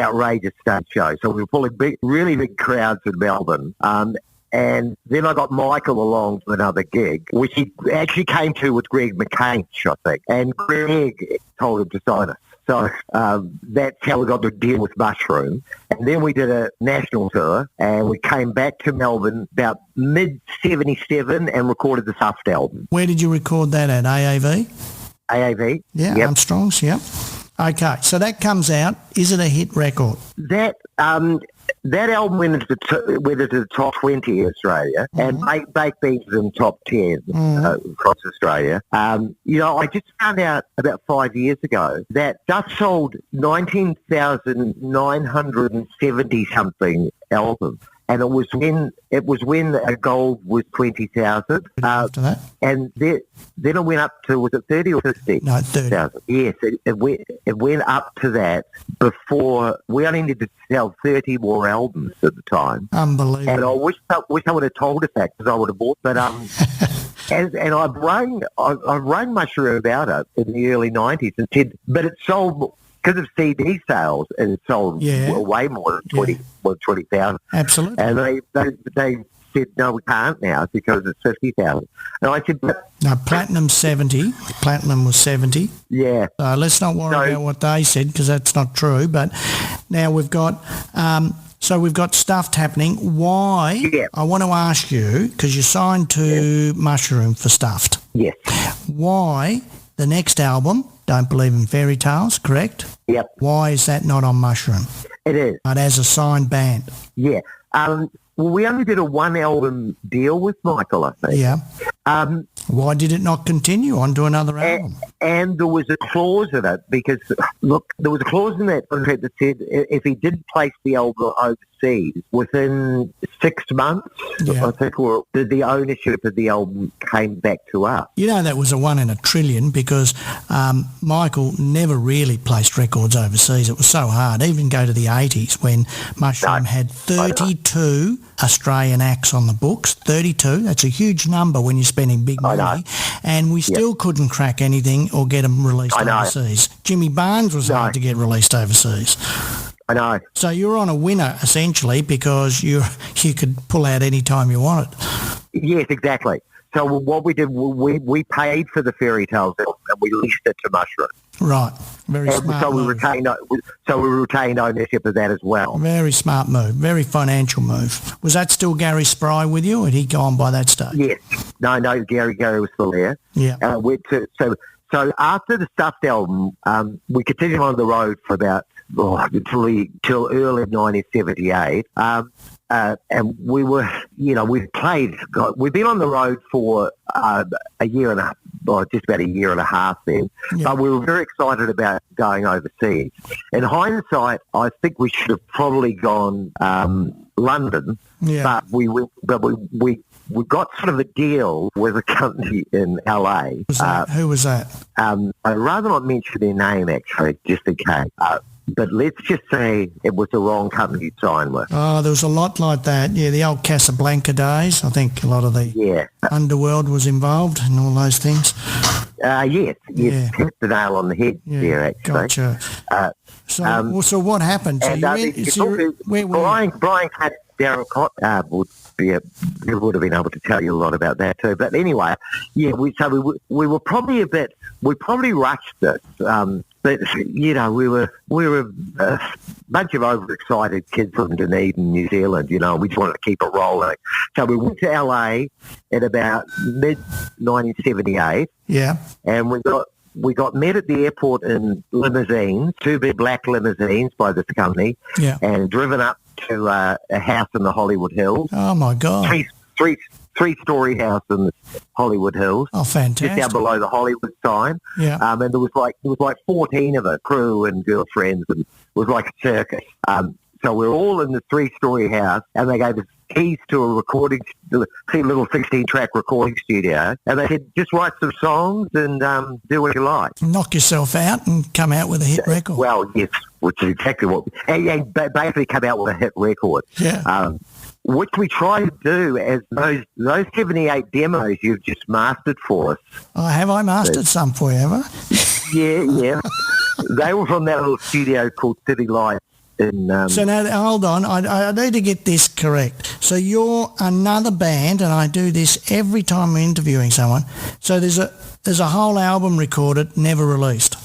outrageous stage show. So we were pulling really big crowds in Melbourne. And then I got Michael along to another gig, which he actually came to with Greg Maciain, I think. And Greg told him to sign us. So that's how we got the deal with Mushroom. And then we did a national tour, and we came back to Melbourne about mid-77 and recorded the Stuffed album. Where did you record that at? AAV? AAV. Yeah, yep. Armstrong's, yep. Okay, so that comes out. Is it a hit record? That album went into the top 20 in Australia, and Baked Beans in the top 10 across Australia. I just found out about 5 years ago that Duff sold 19,970 something albums. And it was when a gold was 20,000. After that, and then it went up to, was it 30 or 50? No, 30. Yes, it went up to that before. We only needed to sell 30 more albums at the time. Unbelievable. And I wish I would have told us that, because I would have bought. But and I rang Mushroom about it in the early 90s and said, but it sold. Because of CD sales, and it sold way more than 20,000. Absolutely. And they said, no, we can't now because it's 50,000. And I said, but... No, Platinum 70. Platinum was 70. Yeah. So let's not worry about what they said, because that's not true. But now we've got... So we've got Stuffed happening. Why? Yeah. I want to ask you, because you signed to Mushroom for Stuffed. Yes. Why the next album... Don't Believe in Fairy Tales, correct? Yep. Why is that not on Mushroom? It is. But as a signed band? Yeah. Well, we only did a 1 album deal with Michael, I think. Yeah. Why did it not continue on to another album? And there was a clause in it because, look, there was a clause in that contract that said if he didn't place the album overseas within 6 months, I think, or the ownership of the album came back to us. You know, that was a 1 in a trillion because Michael never really placed records overseas. It was so hard. Even go to the 80s when Maciain had 32 Australian acts on the books. 32. That's a huge number when you're spending big money. And we still couldn't crack anything or get them released overseas. Jimmy Barnes was hard to get released overseas. I know. So you're on a winner, essentially, because you could pull out any time you wanted. Yes, exactly. So what we did, we paid for the Fairy Tales album and we leased it to Mushroom. Right. Very smart so move. we retained ownership of that as well. Very smart move. Very financial move. Was that still Gary Spry with you, or had he gone by that stage? Yes. No, Gary was still there. Yeah. So after the Stuffed album, we continued on the road for about till early 1978. And we were, we've been on the road for a year and a half, just about a year and a half then. Yeah. But we were very excited about going overseas. In hindsight, I think we should have probably gone London, but we got sort of a deal with a company in LA. Who was that? I'd rather not mention their name, actually, just in case. But let's just say it was the wrong company to sign with. Oh, there was a lot like that. Yeah, the old Casablanca days. I think a lot of the underworld was involved and all those things. Yes. Hit the nail on the head there, actually. Gotcha. So what happened? Brian cut Darren Cott would have been able to tell you a lot about that too. But anyway, we were probably we probably rushed this. But, we were a bunch of overexcited kids from Dunedin, New Zealand, we just wanted to keep it rolling. So we went to LA in about mid-1978. Yeah. And we got met at the airport in limousines, 2 big black limousines by this company, and driven up to a house in the Hollywood Hills. Oh, my God. Three-story house in the Hollywood Hills. Oh, fantastic! Just down below the Hollywood sign. Yeah. And there was like 14 of it, crew and girlfriends, and it was like a circus. So we're all in the 3-story house, and they gave us keys to a little 16-track recording studio, and they said, just write some songs and do what you like. Knock yourself out and come out with a hit record. Well, yes, which is exactly what, and basically come out with a hit record. Yeah. Which we try to do as those 78 demos you've just mastered for us. Oh, have I mastered some for you, have I? Yeah. They were from that little studio called City Lights. So now, hold on, I need to get this correct. So you're another band, and I do this every time I'm interviewing someone. So there's a whole album recorded, never released.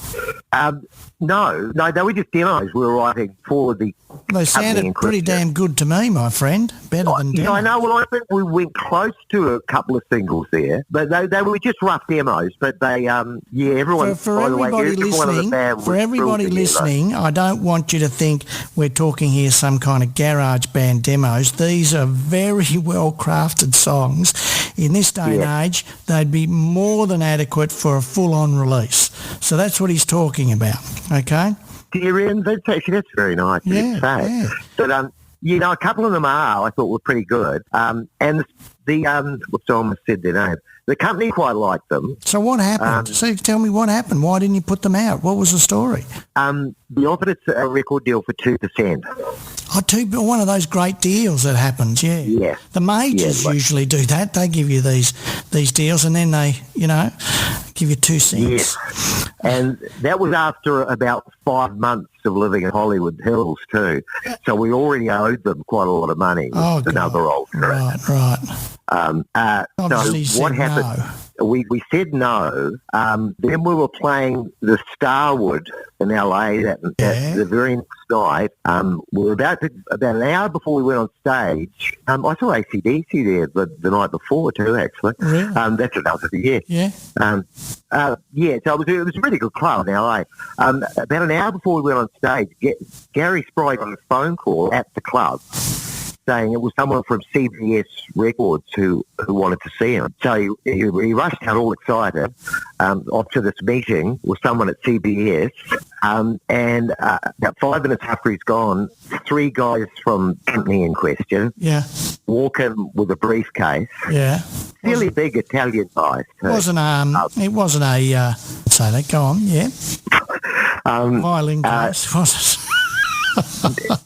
No, they were just demos we were writing for the. They sounded pretty damn good to me, my friend. Better than demos. I know. Well, I think we went close to a couple of singles there, but they were just rough demos. But they, everyone. For everybody listening, I don't want you to think we're talking here some kind of garage band demos. These are very well crafted songs. In this day and age, they'd be more than adequate for a full-on release. So that's what he's talking about. Okay. That's very nice. Yeah. But a couple of them I thought were pretty good. And the I almost said their name. The company quite liked them. So what happened? So tell me what happened. Why didn't you put them out? What was the story? They offered us a record deal for 2%. Oh, one of those great deals that happens, Yeah. The majors usually do that. They give you these deals, and then they, give you 2 cents. Yes. And that was after about 5 months of living in Hollywood Hills too. So we already owed them quite a lot of money. Oh, another old right. So what happened? No. We said no. Then we were playing the Starwood in LA the very next night. We were about an hour before we went on stage. I saw AC/DC there the night before too, actually. Really? That's another thing, yeah. So it was a really good club in LA. About an hour before we went on stage, Gary Spry got a phone call at the club saying it was someone from CBS Records who wanted to see him. So he rushed out all excited off to this meeting with someone at CBS. And about 5 minutes after he's gone, 3 guys from the company in question walk in with a briefcase. Yeah. Really big Italian guys. It wasn't a say that, go on, yeah. Violin case, was it?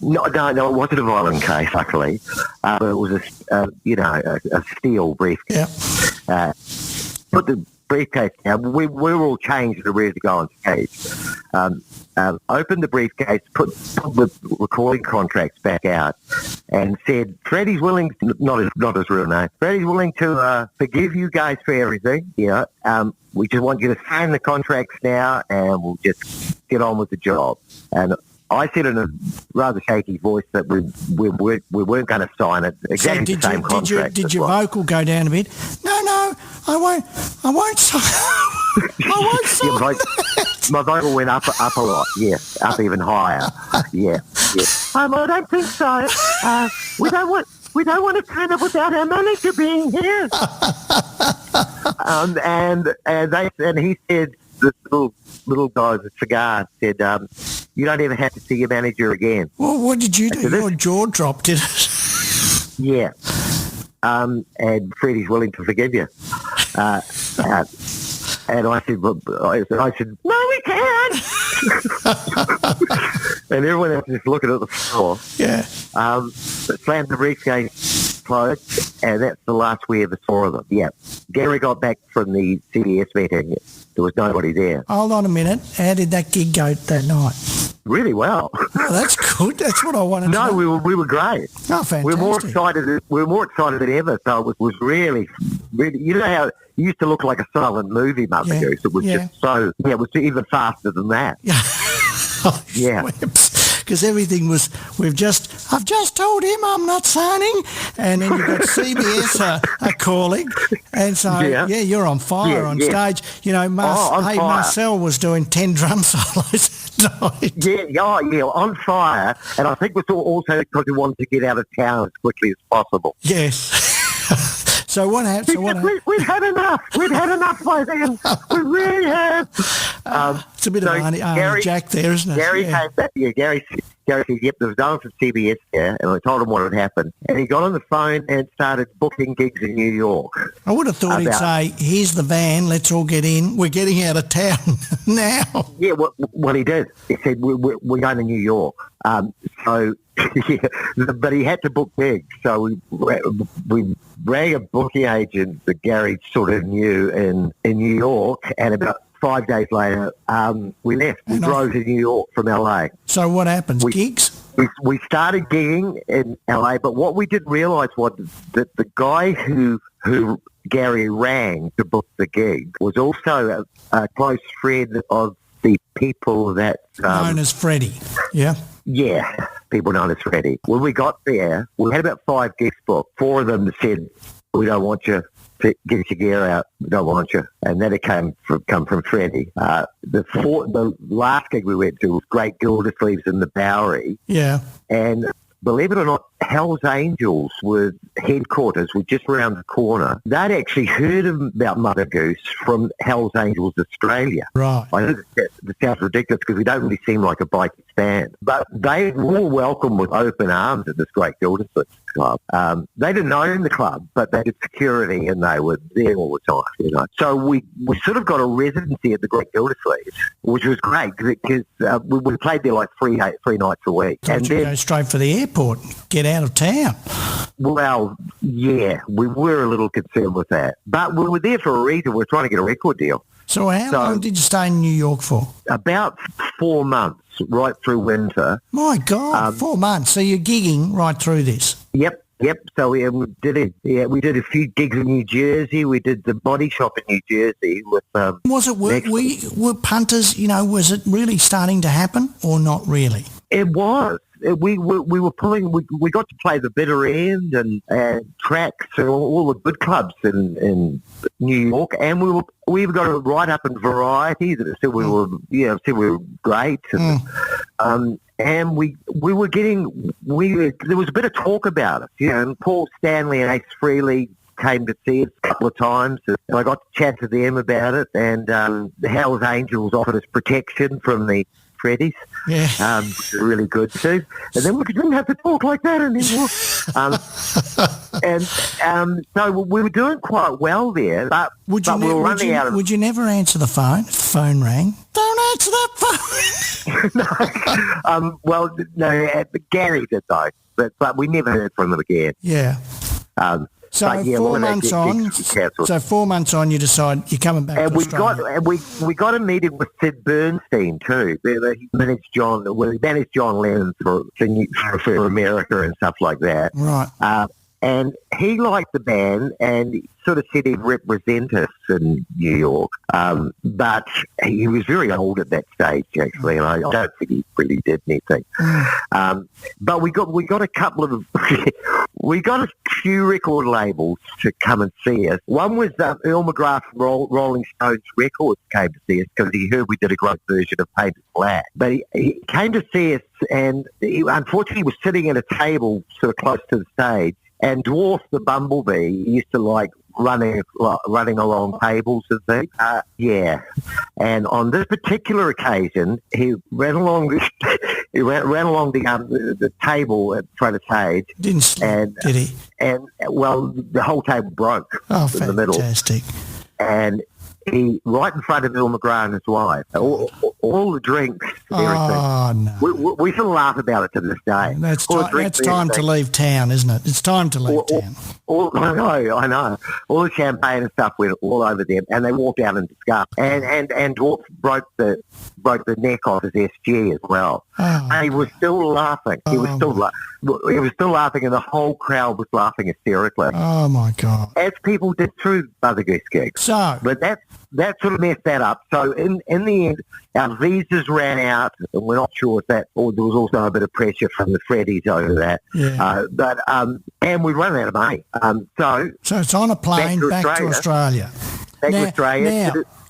No, it wasn't a violent case, luckily. But it was a steel briefcase. Yeah. Put the briefcase down. We were all changed and ready to go on stage. Opened the briefcase, put the recording contracts back out, and said, "Freddie's willing, not his real name. Freddie's willing to forgive you guys for everything. We just want you to sign the contracts now, and we'll just get on with the job." And I said in a rather shaky voice that we weren't going to sign it. Exactly the same contract. Did your vocal go down a bit? No, I won't sign. I won't sign. My vocal went up a lot. Yeah, up even higher. Yeah. I don't think so. We don't want to turn up without our manager being here. And he said, this little guy with a cigar said, "You don't ever have to see your manager again." Well, what did you do? Your jaw dropped, did it? Yeah. And Freddie's willing to forgive you. And I said, "No, we can't." And everyone else just looking at the floor. Yeah. Slammed the briefcase closed, and that's the last we ever saw of them. Yeah. Gary got back from the CBS meeting. There was nobody there. Hold on a minute. How did that gig go that night? Really well. Oh, that's good. That's what I wanted to know. No, we were great. Oh, fantastic. We were more excited than ever. So it was really, you know how it used to look like a silent movie, Mother Goose. It was just so, it was even faster than that. Yeah. Because everything was, I've just told him I'm not signing, and then you've got CBS calling, and so, you're on fire on stage. You know, Marcel was doing 10 drum solos that night. Yeah, on fire, and I think it was also because we wanted to get out of town as quickly as possible. Yes. So what happened? We'd had enough. We'd had enough by then. We really had. It's a bit of Arnie Jack there, isn't it? Gary came back. Yeah, Gary said, "Yep, there was no one from CBS there," and I told him what had happened. And he got on the phone and started booking gigs in New York. I would have thought he'd say, "Here's the van. Let's all get in. We're getting out of town now." Yeah, what he did. He said, "We're going to New York." But he had to book gigs, so we rang a booking agent that Gary sort of knew in New York, and about 5 days later, we left. We drove to New York from LA. So what happens? Gigs? We started gigging in LA, but what we didn't realise was that the guy who Gary rang to book the gig was also a close friend of the people that known as Freddie. Yeah. Yeah, people known as Freddie. When we got there, we had about 5 gigs booked. 4 of them said, "We don't want you to get your gear out. We don't want you." And then it come from Freddie. The last gig we went to was Great Gildersleeves in the Bowery. Yeah. And believe it or not, Hell's Angels were headquarters were just around the corner. They'd actually heard about Mother Goose from Hell's Angels Australia. Right. I know that sounds ridiculous because we don't really seem like a bikie band. But they were welcomed with open arms at this Great Gildersleeves club. They didn't own the club, but they did security and they were there all the time. You know. So we sort of got a residency at the Great Gildersleeves, which was great because we played there like 3 nights a week. So and then go straight for the airport, get out of town. Well, yeah, we were a little concerned with that. But we were there for a reason. We were trying to get a record deal. So how long did you stay in New York for? About 4 months, right through winter. My God, 4 months. So you're gigging right through this? Yep. So we did it. Yeah, we did a few gigs in New Jersey. We did the Body Shop in New Jersey with. Was it? Were punters? You know, was it really starting to happen or not really? It was. We were pulling. We got to play the Bitter End and Tracks and all the good clubs in New York, and we even got it right up in Variety that said we were great, and there was a bit of talk about it, and Paul Stanley and Ace Frehley came to see us a couple of times, and I got to chat to them about it, and the Hells Angels offered us protection from the Freddies, which is really good too. And then we didn't have to talk like that anymore. So we were doing quite well there, but we were running out of... Would you never answer the phone if the phone rang? Don't answer that phone! No, Gary did though, but we never heard from them again. Yeah. So 4 months on. So 4 months on, you decide you're coming back to Australia. We got a meeting with Sid Bernstein too. He managed John Lennon for America and stuff like that. Right. And he liked the band, and he sort of said he'd represent us in New York. But he was very old at that stage, actually, and I don't think he really did anything. But we got a couple of we got a few record labels to come and see us. One was Earl McGrath from Rolling Stones Records came to see us because he heard we did a great version of Painted Black. But he came to see us, and unfortunately he was sitting at a table sort of close to the stage. And Dwarf the Bumblebee used to like running along tables and things. And on this particular occasion, he ran along the table at front of stage. Didn't slip, did he? And the whole table broke in the middle. Fantastic. And he, right in front of Bill McGrath and his wife, all the drinks and everything. Oh, no. We still laugh about it to this day. That's time to leave town, isn't it? It's time to leave town. I know. All the champagne and stuff went all over them, and they walked out into scuff. And Dwarf broke the neck off his SG as well. Oh. And he was still laughing. He was still laughing, and the whole crowd was laughing hysterically. Oh, my God. As people did through Mother Goose gigs. But that sort of messed that up. So in the end, our visas ran out, and we're not sure if that, or there was also a bit of pressure from the Freddies over that. Yeah. And we ran out of money. So it's on a plane back to Australia. Now,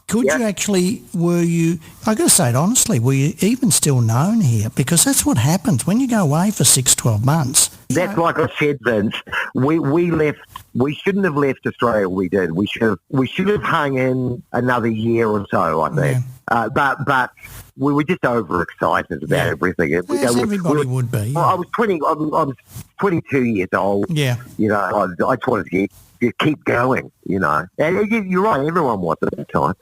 could you actually, I got to say it honestly, were you even still known here? Because that's what happens when you go away for 6-12 months. That's like I said, Vince. We left. We shouldn't have left Australia. We did. We should have hung in another year or so, I think. Yeah. But we were just overexcited about everything. Everybody would be. I was 22 years old. Yeah. I just wanted to keep going. And you're right. Everyone was at that time.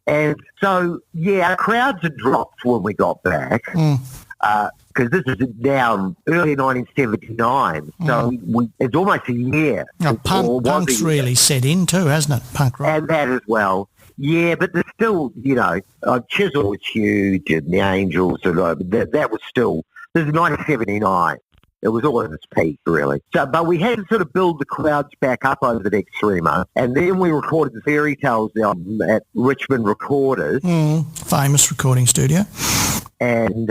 And so our crowds had dropped when we got back. Because this is now early 1979, so it's almost a year. Punk's really set in too, hasn't it? Punk rock. And that as well. Yeah, but there's still, Chisel was huge, and the Angels, and that was still, this is 1979. It was all at its peak, really. So, but we had to sort of build the crowds back up over the next 3 months. And then we recorded the Fairy Tales album at Richmond Recorders. Famous recording studio. And,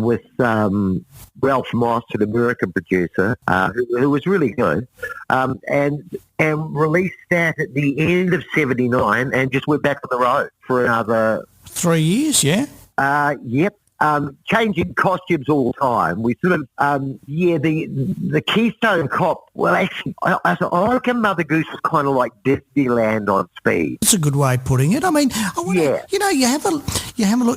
with Ralph Moss, an American producer, who was really good, and released that at the end of 79 and just went back on the road for another... 3 years, yeah? Yep. Changing costumes all the time. We sort of, the Keystone Cop. Well, actually, I reckon Mother Goose was kind of like Disneyland on speed. That's a good way of putting it. I mean, you have a look.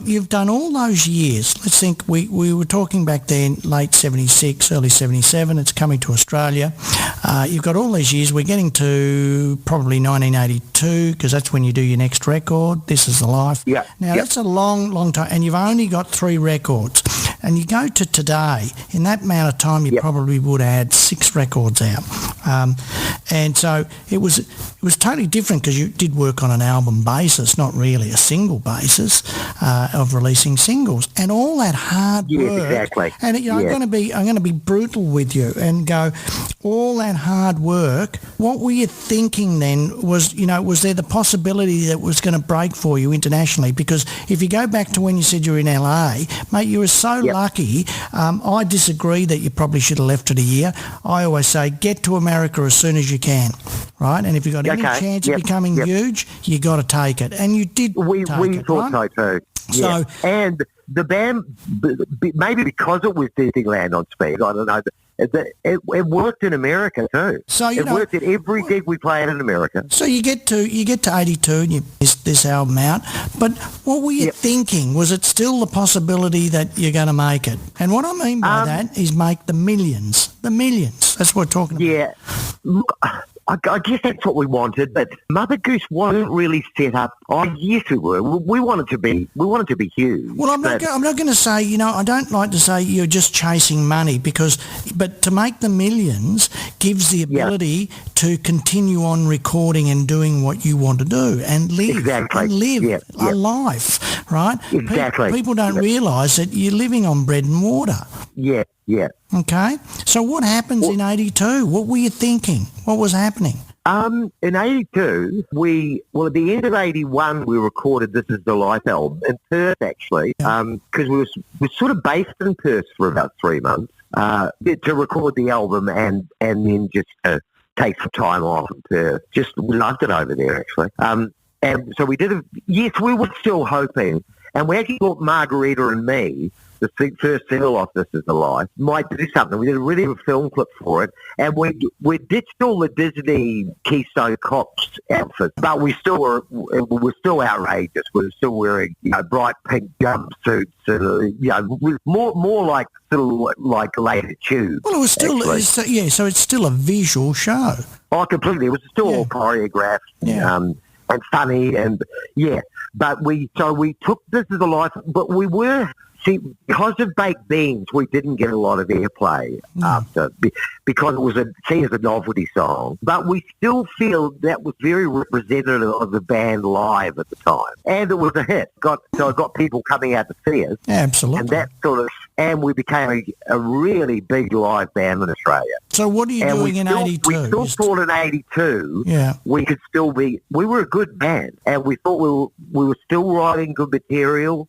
You've done all those years. Let's think. We were talking back then, late 76, early 77. It's coming to Australia. You've got all these years. We're getting to probably 1982 because that's when you do your next record. This Is the Life. Yeah. Now that's a long, long time, and you've only got 3 records. And you go to today, in that amount of time, you probably would have had 6 records out. And so it was totally different because you did work on an album basis, not really a single basis of releasing singles. And all that hard work. Yes, exactly. And I'm going to be brutal with you and go, all that hard work, what were you thinking then? Was there the possibility that was going to break for you internationally? Because if you go back to when you said you were in LA, mate, you were so lucky. I disagree that you probably should have left it a year. I always say get to America as soon as you can, right? And if you've got any chance of becoming huge, you got to take it. And you did. We thought so too. So, and the band, maybe because it was Disneyland on speed, I don't know, it worked in America too. So it worked at every gig we played in America. So you get to 82 and you piss this album out, but what were you thinking? Was it still the possibility that you're going to make it? And what I mean by that is make the millions. The millions. That's what we're talking about. Yeah. Look, I guess that's what we wanted, but Mother Goose wasn't really set up. Oh, yes, we were. We wanted to be huge. Well, I'm not going to say, I don't like to say you're just chasing money but to make the millions gives the ability to continue on recording and doing what you want to do and live a life, right? Exactly. People don't realise that you're living on bread and water. Yeah. Yeah. Okay. So what happens in 82? What were you thinking? What was happening? In 82, at the end of 81, we recorded This Is the Life album in Perth, actually, because we were sort of based in Perth for about 3 months to record the album and then just take some time off in Perth. We loved it over there, actually. And so we did yes, we were still hoping, and we actually thought Margarita and me, the first single off This Is the Life, might do something. We did a really film clip for it, and we ditched all the Disney Keystone Cops outfits, but we were still outrageous. We were still wearing bright pink jumpsuits, and more like sort of like later tube. Well, it was still so it's still a visual show. Oh, completely. It was still all choreographed. And funny, and but we took This Is the Life, but we were, because of Baked Beans, we didn't get a lot of airplay after, because it was seen as a novelty song, but we still feel that was very representative of the band live at the time, and it was a hit. So it got people coming out to see us. Absolutely. And we became a really big live band in Australia. So what are you doing in 82? We still thought in 82 we could still be, we were a good band, and we thought we were still writing good material.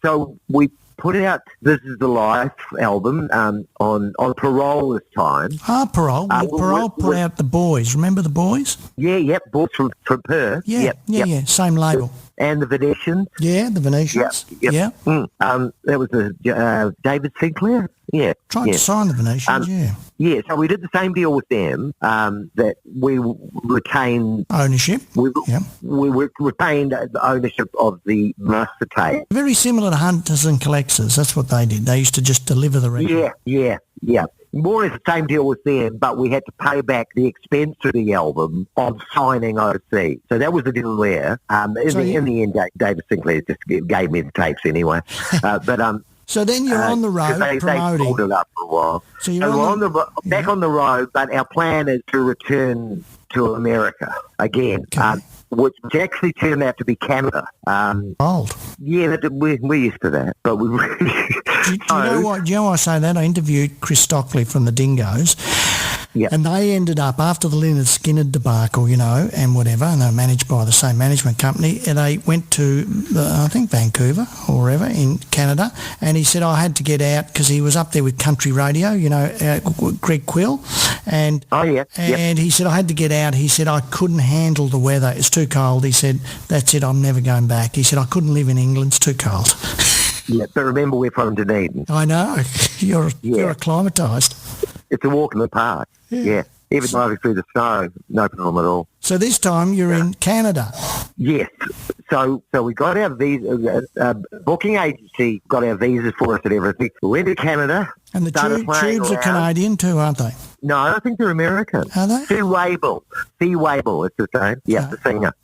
So we put out This Is the Life album on Parole this time. Parole. Parole put out The Boys. Remember The Boys? Yeah, Boys from Perth. Yeah, same label. And the Venetians. Yeah, the Venetians. Yeah. That was David Sinclair. Yeah. Tried to sign the Venetians, Yeah, so we did the same deal with them, that we retained ownership. We retained the ownership of the master tape. Very similar to Hunters and Collectors. That's what they did. They used to just deliver the record. Yeah. More or less the same deal with them, but we had to pay back the expense of the album on signing overseas. So that was the deal there. In the end, David Sinclair just gave me the tapes anyway. So then you're on the road promoting. They pulled it up for a while. So you're back on the road, but our plan is to return to America again. Okay. Which actually turned out to be Canada. Old. Yeah, we're used to that. But we really... Do you know why I say that? I interviewed Chris Stockley from the Dingoes. Yeah. And they ended up, after the Leonard Skinner debacle, and whatever, and they were managed by the same management company, and they went to, I think, Vancouver or wherever in Canada, and he said, I had to get out because he was up there with country radio, Greg Quill, and he said, I had to get out. He said, I couldn't handle the weather. It's too cold. He said, that's it, I'm never going back. He said, I couldn't live in England. It's too cold. Yeah, but remember, we're from Dunedin. I know. You're acclimatised. It's a walk in the park. Yeah. Even driving through the snow, no problem at all. So this time you're in Canada. Yes. So we got our visa, booking agency got our visas for us and everything. We went to Canada. And the tubes are Canadian too, aren't they? No, I think they're American. Are they? Fee Waybill, it's the same. Yeah, the singer.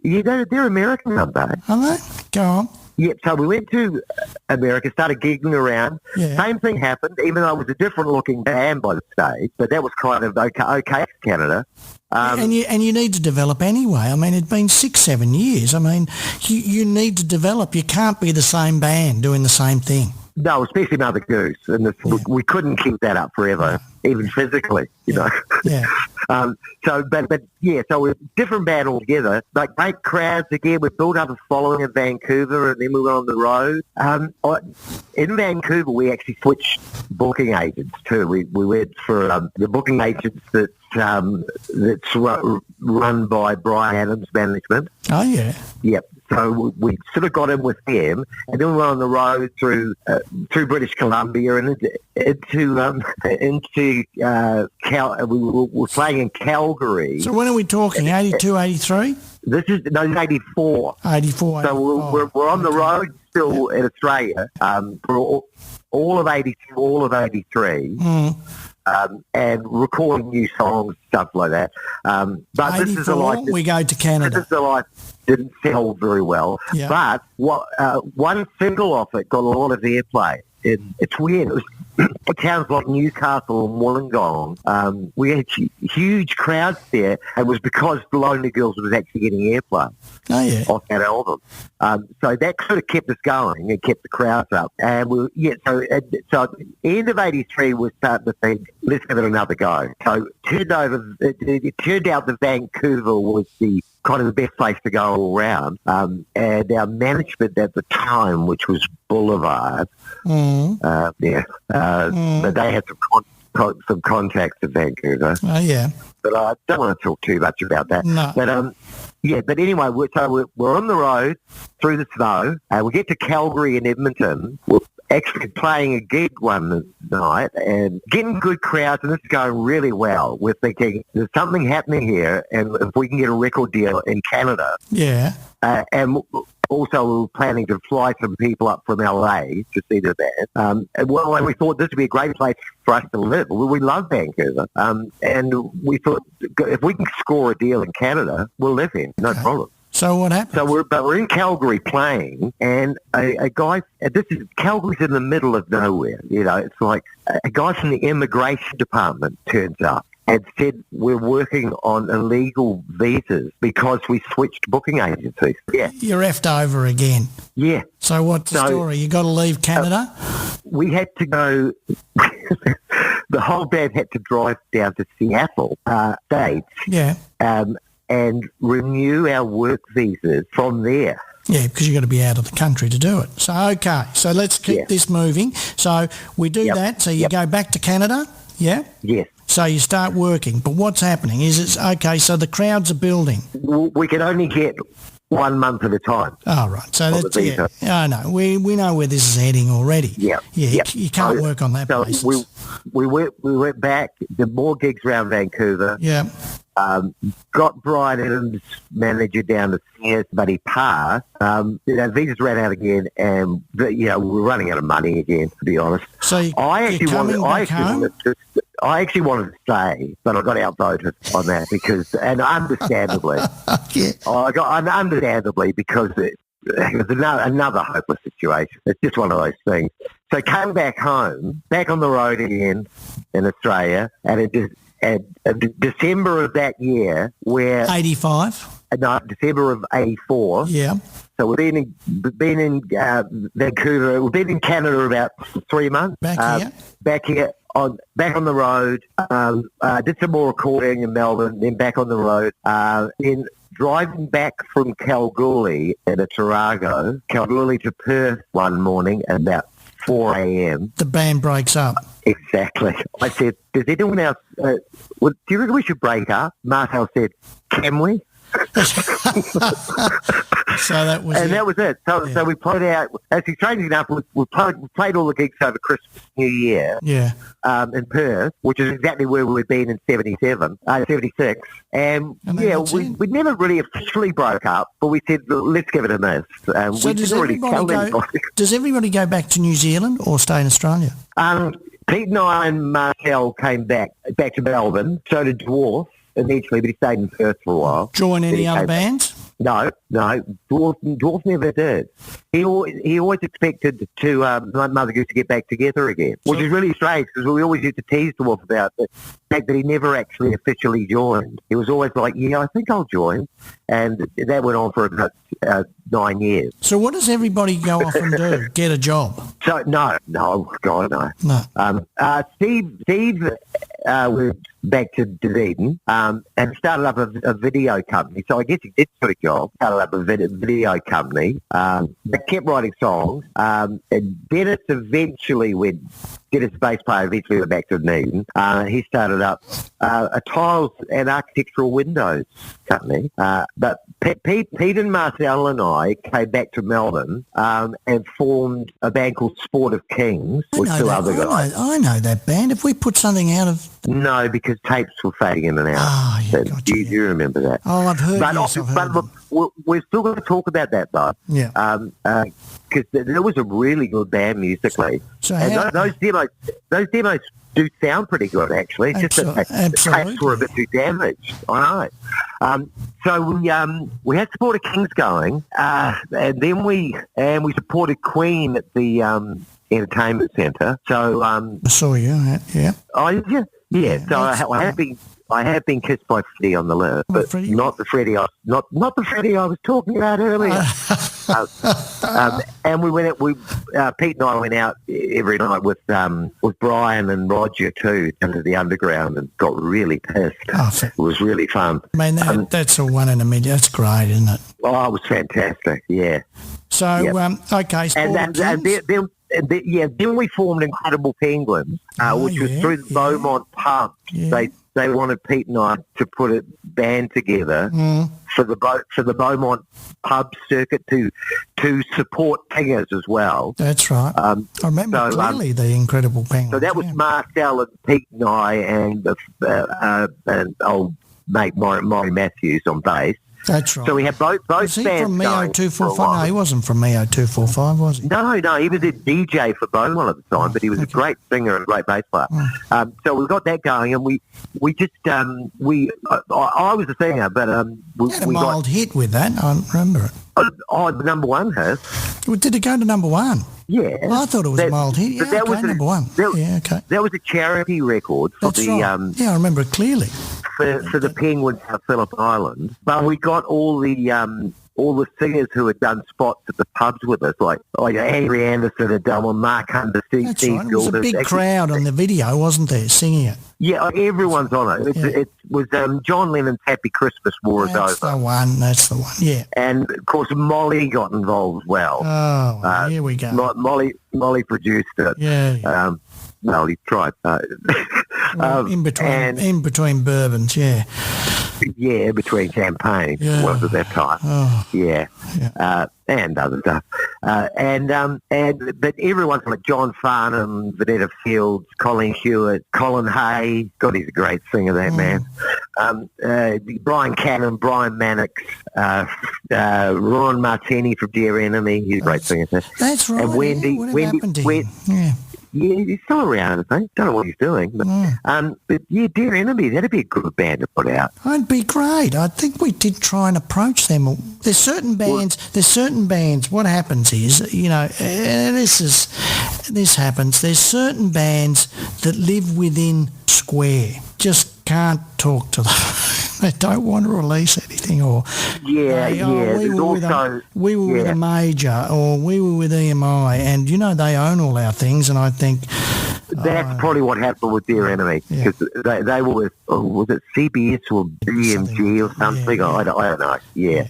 They're American, aren't they? Are they? Go on. Yep, so we went to America, started gigging around. Yeah. Same thing happened, even though it was a different-looking band by the stage, but that was kind of okay for Canada. And you need to develop anyway. I mean, it's been 6-7 years. I mean, you need to develop. You can't be the same band doing the same thing. No, especially Mother Goose, and we couldn't keep that up forever, even physically, you know. Yeah. So we're a different band altogether. Like great crowds again. We built up a following in Vancouver, and then we went on the road. In Vancouver, we actually switched booking agents too. We went for the booking agents that's run by Brian Adams Management. Oh yeah. Yep. So we sort of got in with them, and then we were on the road through British Columbia and we were playing in Calgary. So when are we talking? 82, 83? This is 84. 84. So we're on the road still in Australia for all of 82, all of 83. And recording new songs, stuff like that. But 84, this is a life. we go to Canada. This is a life didn't sell very well. Yeah. But one single off it got a lot of airplay. It's weird. It was towns like Newcastle and Wollongong. We had huge crowds there. It was because the Lonely Girls was actually getting airplay off that album. So that sort of kept us going and kept the crowds up. And so at the end of 83, we started to think, let's give it another go. So it turned out that Vancouver was the kind of the best place to go all around. And our management at the time, which was Boulevard, but they had some contacts in Vancouver. Oh, yeah. But I don't want to talk too much about that. No. But anyway, we're on the road through the snow. We get to Calgary and Edmonton. We're actually playing a gig one night and getting good crowds, and it's going really well. We're thinking there's something happening here, and if we can get a record deal in Canada. Yeah. And also we were planning to fly some people up from LA to see the band. And we thought this would be a great place for us to live. We love Vancouver. And we thought if we can score a deal in Canada, we'll live here, no problem. So what happened? So we're in Calgary playing, and a guy. Calgary's in the middle of nowhere. You know, it's like a guy from the immigration department turns up and said we're working on illegal visas because we switched booking agencies. Yeah, you're effed over again. Yeah. So what's the story? You got to leave Canada? We had to go. The whole band had to drive down to Seattle, States. Yeah. And renew our work visas from there. Yeah, because you've got to be out of the country to do it. So, okay, so let's keep this moving. So we do that. So you go back to Canada, yeah? Yes. So you start working. But what's happening is so the crowds are building. We can only get 1 month at a time. Oh, right. So that's, I know. We know where this is heading already. Yeah. You can't work on that basis. We went back, did more gigs around Vancouver. Yeah. Got Brian Adams' manager down to see us, but he passed. Visas ran out again, and we're running out of money again, to be honest. So I actually wanted to stay, but I got outvoted on that and understandably, understandably because it was another hopeless situation. It's just one of those things. So I came back home, back on the road again in Australia, and it just. December of that year, where 85. No, December of 84. Yeah. So we've been in Vancouver. We've been in Canada about 3 months. Back here on the road. Did some more recording in Melbourne. Then back on the road. Then driving back from Kalgoorlie in a Tarago, Kalgoorlie to Perth one morning at about 4 a.m. The band breaks up. Exactly. I said, does anyone else, do you reckon we should break up? Martel said, can we? So that was that was it. So we played out, actually strangely enough, we played all the gigs over Christmas, New Year in Perth, which is exactly where we'd been in 76. And we never really officially broke up, but we said, let's give it a miss. So does everybody go back to New Zealand or stay in Australia? Pete and I and Marcel came back to Melbourne, so did Dwarf eventually, but he stayed in Perth for a while. Join any other bands? No, Dwarf never did. He always expected to Mother Goose to get back together again, which is really strange because we always used to tease Dwarf about the fact that he never actually officially joined. He was always like, yeah, I think I'll join. And that went on for about 9 years. So what does everybody go off and do? Get a job? So no, God, no. Steve went back to Dunedin and started up a video company. So I guess he did sort of job. Started up a video company. They kept writing songs. And Dennis eventually did his bass player, eventually went back to Dunedin. He started up a tiles and architectural windows company. But Pete and Marcel and I I came back to Melbourne and formed a band called Sport of Kings with two other guys. I know that band. If we put something out of... No, because tapes were fading in and out. Oh, yeah, gotcha. You remember that. Oh, I've heard, but, yes, I've heard look, we're still going to talk about that, though. Yeah. Because there was a really good band musically. So and those demos do sound pretty good, actually. It's just that the tapes were a bit too damaged. I know. So we had Sport of Kings going, and then we supported Queen at the entertainment centre. So I saw you. Yeah. Yeah. So I have been kissed by Freddie on the lips, but not the Freddie I was talking about earlier. And we went out. Pete and I went out every night with Brian and Roger too into the underground and got really pissed. It was really fun. I mean, that's a one in a million. That's great, isn't it? Oh, it was fantastic. Yeah. So okay, then we formed Incredible Penguins, which was through the Beaumont pub. Yeah. They wanted Pete and I to put a band together for the Beaumont pub circuit to support singers as well. That's right. I remember clearly the Incredible Penguins. So that was Marcel and Pete and I and old mate Maury Matthews on bass. That's right. So we had both was he bands from Mio 245? No, he wasn't from Mio 245, was he? No, he was a DJ for Beaumont at the time, but he was a great singer and a great bass player. So we got that going, and we just I was a singer, but we had a mild hit with that. I remember it. The number one hit. Did it go to number one? Yeah. Well, I thought it was a mild hit. Yeah, that was number one. That was a charity record for right. I remember it clearly. For the Penguins of Phillip Island, but we got all the singers who had done spots at the pubs with us, like Andrew Anderson had done one, Mark Hunter, Steve right. It was a big crowd on the video, wasn't there, singing it? Yeah, everyone's on it. It was John Lennon's Happy Christmas War is Over. That's the one, yeah. And, of course, Molly got involved as well. Oh, here we go. Molly produced it. Yeah. Well, he tried. In between bourbons, yeah. Yeah, between champagne was at that time. Oh. Yeah. And other stuff. But everyone's like John Farnham, Vanetta Fields, Colin Hewitt, Colin Hay. God, he's a great singer, that man. Brian Cannon, Brian Mannix, Ron Martini from Dear Enemy. He's a great singer. That's right. And Wendy. Yeah, he's still around, I think. Don't know what he's doing. But Dear Enemy, that'd be a good band to put out. It'd be great. I think we did try and approach them. There's certain bands. What happens is, this happens. There's certain bands that live within Square. Just can't talk to them. They don't want to release anything, or we were with a major, or we were with EMI, and they own all our things. And I think that's probably what happened with Dear Enemy, because they were with was it CBS or BMG or something? I don't know. Yeah.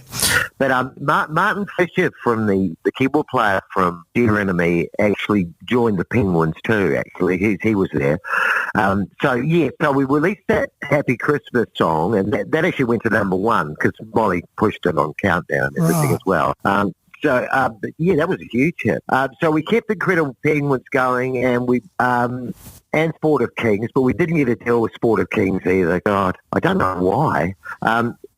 But Martin Fisher, from the keyboard player from Dear Enemy, actually joined the Penguins too. Actually, he was there. So we released that Happy Christmas song, and that actually went to number one because Molly pushed it on Countdown and everything as well. That was a huge hit. So we kept Incredible Penguins going, and and Sport of Kings, but we didn't get a deal with Sport of Kings either. God, I don't know why.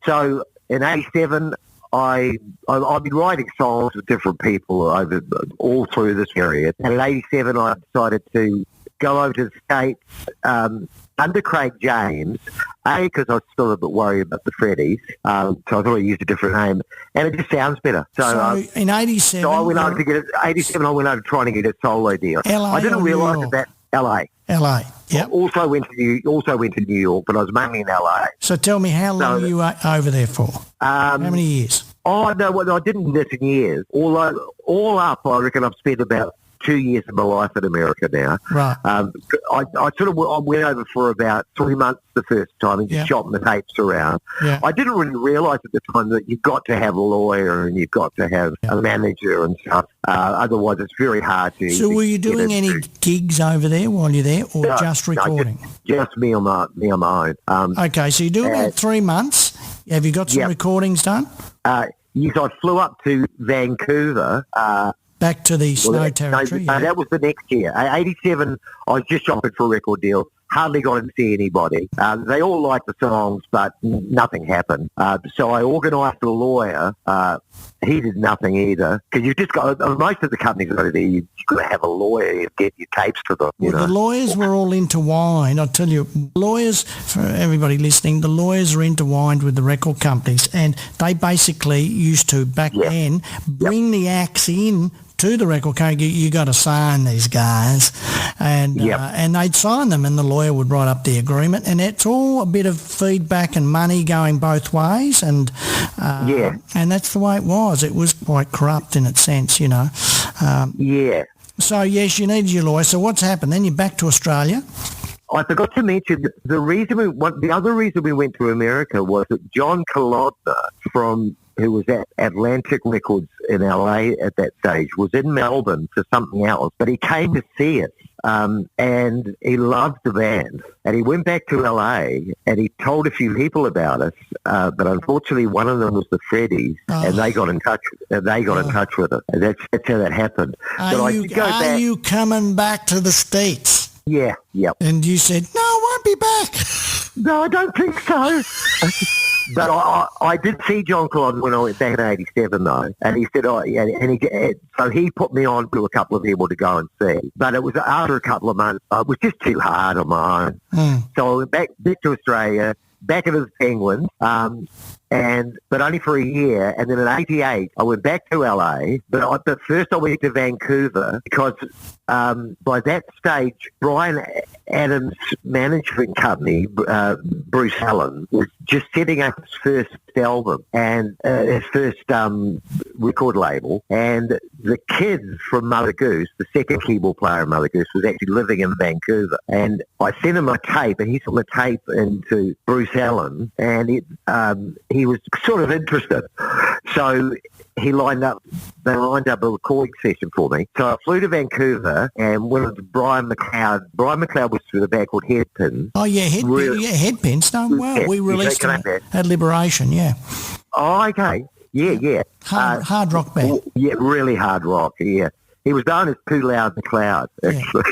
So in '87, I've been writing songs with different people all through this period. And in '87, I decided to go over to the States under Craig James, because I was still a bit worried about the Freddies, so I thought I'd use a different name, and it just sounds better. So in '87, so I went over to get it. '87, I went over trying to get a solo deal. I didn't realise that LA. Yeah. Also went to New York, but I was mainly in LA. So tell me, how long were you over there for? How many years? Oh no, I didn't miss in years. All up, I reckon I've spent about 2 years of my life in America now. Right. I went over for about 3 months the first time and just shopping the tapes around. Yeah. I didn't really realise at the time that you've got to have a lawyer and you've got to have a manager and stuff. Otherwise, it's very hard to. So, were you doing any gigs over there while you're there, or just recording? No, just me on my own. Okay, so you're doing about 3 months. Have you got some recordings done? Yes, I flew up to Vancouver. Back to the snow territory. That was the next year. 87, I was just shopping for a record deal. Hardly got in to see anybody. They all liked the songs, but nothing happened. So I organised a lawyer. He did nothing either. Because you've just got, most of the companies over there, you've got to have a lawyer to get your tapes to them. Well, the lawyers were all intertwined. I tell you, lawyers, for everybody listening, the lawyers are intertwined with the record companies, and they basically used to, back then, bring the acts in to the record company. You got to sign these guys, and they'd sign them, and the lawyer would write up the agreement, and it's all a bit of feedback and money going both ways, and and that's the way it was. It was quite corrupt in its sense, you know. So yes, you needed your lawyer. So what's happened? Then you're back to Australia. I forgot to mention the other reason we went to America was that John Kolodner who was at Atlantic Records in LA at that stage, was in Melbourne for something else, but he came to see us. And he loved the band, and he went back to LA and he told a few people about us, but unfortunately one of them was the Freddies, and they got in touch. In touch with us. And that's how that happened. Are you coming back to the States? Yeah. And you said, no, I won't be back. No, I don't think so. But I did see John Claude when I went back in '87, though, and he said, so he put me on to a couple of people to go and see. But it was after a couple of months, it was just too hard on my own. So I went back to Australia, back into the Penguins, but only for a year. And then in '88, I went back to LA. But first I went to Vancouver because by that stage, Brian Adams' management company, Bruce Allen, was just setting up his first album and his first record label. And the kid from Mother Goose, the second keyboard player of Mother Goose, was actually living in Vancouver. And I sent him a tape, and he sent the tape into Bruce Allen, and he was sort of interested. So they lined up a recording session for me. So I flew to Vancouver and went with Brian McLeod. Brian McLeod was with a band called Headpins. Oh, yeah, Headpins. No, well, we released them at Liberation, yeah. Oh, okay. Yeah. Hard rock band. Yeah, really hard rock, yeah. He was known as Too Loud McLeod, actually,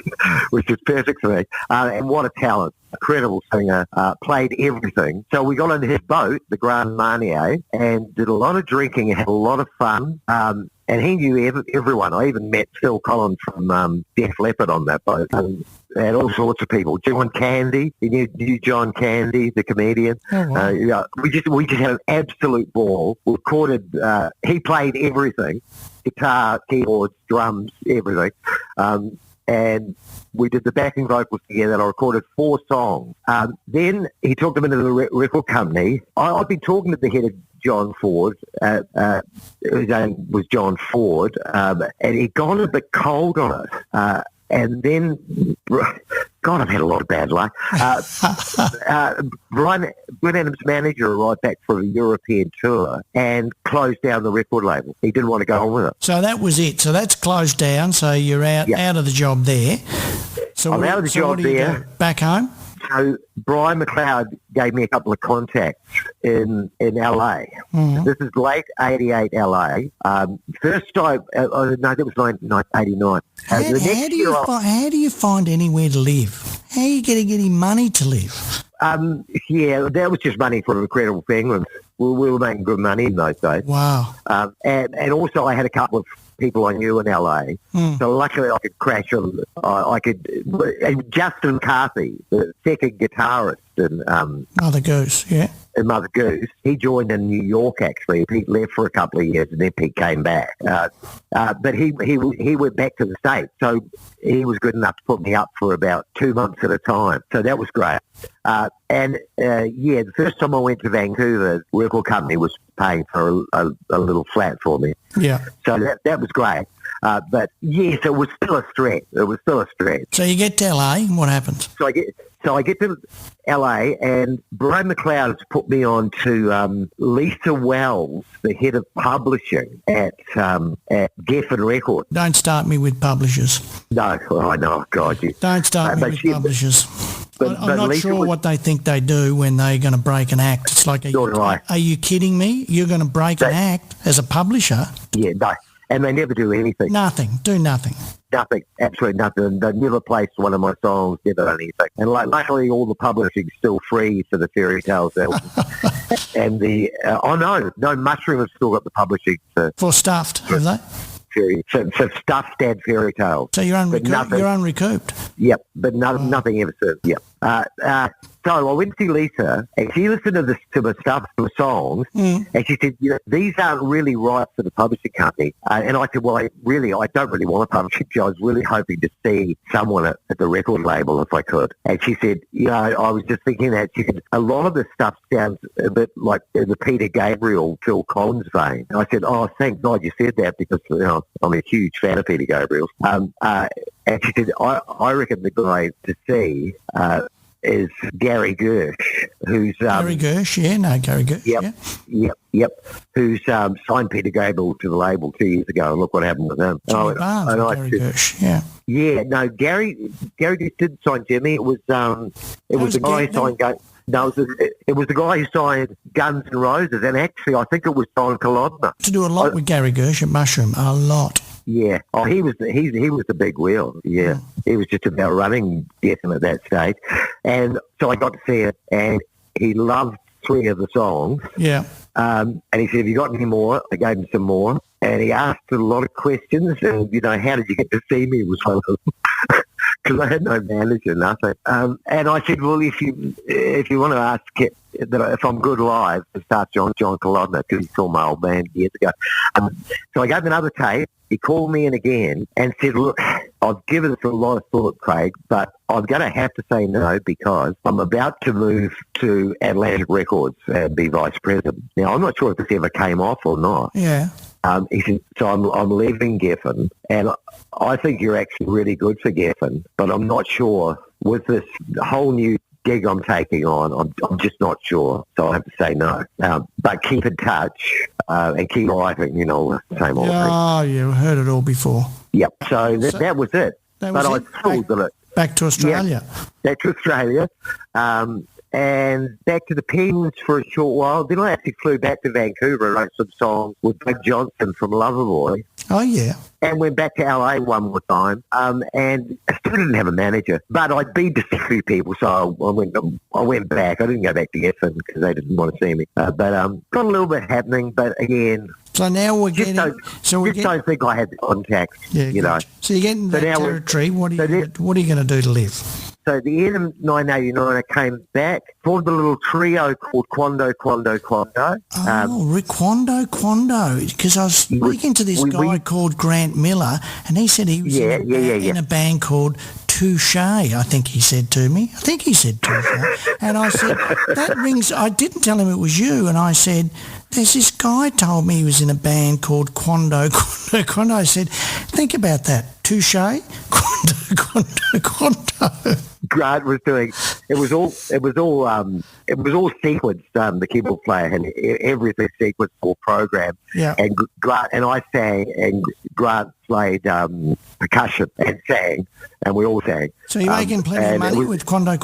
which is perfect for me. And what a talent. Incredible singer, played everything. So we got into his boat, the Grand Marnier, and did a lot of drinking and had a lot of fun. And he knew everyone. I even met Phil Collins from Def Leppard on that boat. And all sorts of people. John Candy, he knew John Candy, the comedian. Oh, wow. We just had an absolute ball. We recorded, he played everything. Guitar, keyboards, drums, everything. And we did the backing vocals together, and I recorded 4 songs. Then he took them into the record company. I've been talking to the head of John Ford, his name was John Ford, and he'd gone a bit cold on it. And then, God, I've had a lot of bad luck. Brian Adams' manager arrived back for a European tour and closed down the record label. He didn't want to go on with it. So that was it. So that's closed down. So you're out of the job there. So I'm out of the job there. Back home? So Brian McLeod gave me a couple of contacts in LA. Mm-hmm. This is late '88 LA. First time, no, that was 1989. How do you find anywhere to live? How are you getting any money to live? Yeah, that was just money from Incredible Penguins. We were making good money in those days. Wow. And also I had a couple of people I knew in LA. So luckily I could crash on, Justin Carthy, the second guitarist in Mother Goose, yeah. In Mother Goose, he joined in New York actually. He left for a couple of years and then he came back. But he went back to the States, so he was good enough to put me up for about 2 months at a time. So that was great. The first time I went to Vancouver, the record company was paying for a little flat for me. Yeah. So that was great. But yes, it was still a stretch. So you get to LA, and what happens? So I get to LA, and Brian McLeod has put me on to Lisa Wells, the head of publishing at Geffen Records. Don't start me with publishers. No, I know, God. Don't start me with publishers. I'm not sure what they think they do when they're going to break an act. It's like, are you kidding me? You're going to break an act as a publisher? Yeah, no. And they never do anything. Nothing. Do nothing. Nothing. Absolutely nothing. They never placed one of my songs, never done anything. And luckily all the publishing's still free for the Fairy Tales album. And no, Mushroom has still got the publishing for Stuffed, have they? For Stuffed and Fairy Tales. So you're unrecouped. Yep, but nothing ever since. Yep. So I went to see Lisa, and she listened to my stuff, to the songs, and she said, these aren't really right for the publishing company. And I said, well, I don't really want a publishing company. I was really hoping to see someone at the record label if I could. And she said, I was just thinking that. She said, a lot of the stuff sounds a bit like the Peter Gabriel, Phil Collins vein. And I said, oh, thank God you said that, because I'm a huge fan of Peter Gabriel's. And she said, I reckon the guy to see is Gary Gersh, who's... Gary Gersh, Gary Gersh, Yep. Who's signed Peter Gabriel to the label 2 years ago, and look what happened with him. Jimmy Barnes and Gary Gersh, Yeah, no, Gary didn't sign Jimmy. It was the guy who signed... No, it was the guy who signed Guns N' Roses, and actually I think it was Don Kolodner. To do a lot with Gary Gersh at Mushroom, a lot. Yeah. Oh, he was the big wheel. Yeah. He was just about running Geffen at that stage. And so I got to see it, and he loved 3 of the songs. Yeah. And he said, have you got any more? I gave him some more. And he asked a lot of questions. And, how did you get to see me was one of them. Because I had no manager, nothing. And I said, well, if you want to ask if I'm good live, to start John Kolodner, because he saw my old band years ago. So I gave him another tape. He called me in again and said, look, I've given it a lot of thought, Craig, but I'm going to have to say no, because I'm about to move to Atlantic Records and be vice president. Now, I'm not sure if this ever came off or not. Yeah. He said, so I'm leaving Geffen, and I think you're actually really good for Geffen, but I'm not sure with this whole new gig I'm taking on. I'm just not sure, so I have to say no. But keep in touch and keep writing, same old thing. Oh, you heard it all before. Yep. So that was it. That was I was thrilled with it. Back to Australia. Yeah, back to Australia. And back to the Penguins for a short while. Then I actually flew back to Vancouver and wrote some songs with Doug Johnson from Loverboy. Oh, yeah. And went back to LA one more time. And I still didn't have a manager. But I'd been to see a few people, so I went back. I didn't go back to Geffen because they didn't want to see me. But got a little bit happening. But again... So now we're getting... don't think I had the contacts, So you're getting that territory. What are you going to do to live? So at the end of 1989, I came back, formed a little trio called Quando. Rick Quando. Because I was speaking to this guy called Grant Miller, and he said he was in a band called Touche, I think he said to me. And I said, that rings... I didn't tell him it was you, and I said... There's this guy told me he was in a band called Quando. I said, think about that. Touche, Quando. Grant was doing. It was all sequenced. The keyboard player had everything sequenced or programmed. Yeah. And Grant and I sang, and Grant played percussion and sang, and we all sang. So you're making plenty of money with Quando.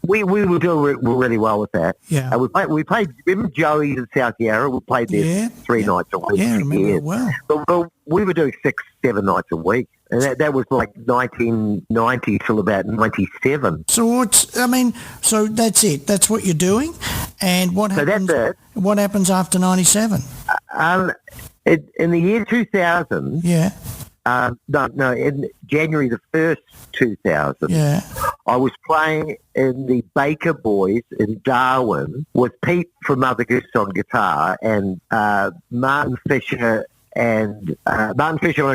We were doing really well with that. Yeah. We played. Remember Joey's in South Yarra? We played there 3 nights a week. Yeah, I remember it well. But we were doing 6-7 nights a week. And that was like 1990 till about 97. So so that's it. That's what you're doing. And what happens? So that's it. What happens after 97? In the year 2000. Yeah. In January the 1st, 2000. Yeah. I was playing in the Baker Boys in Darwin with Pete from Mother Goose on guitar and Martin Fisher on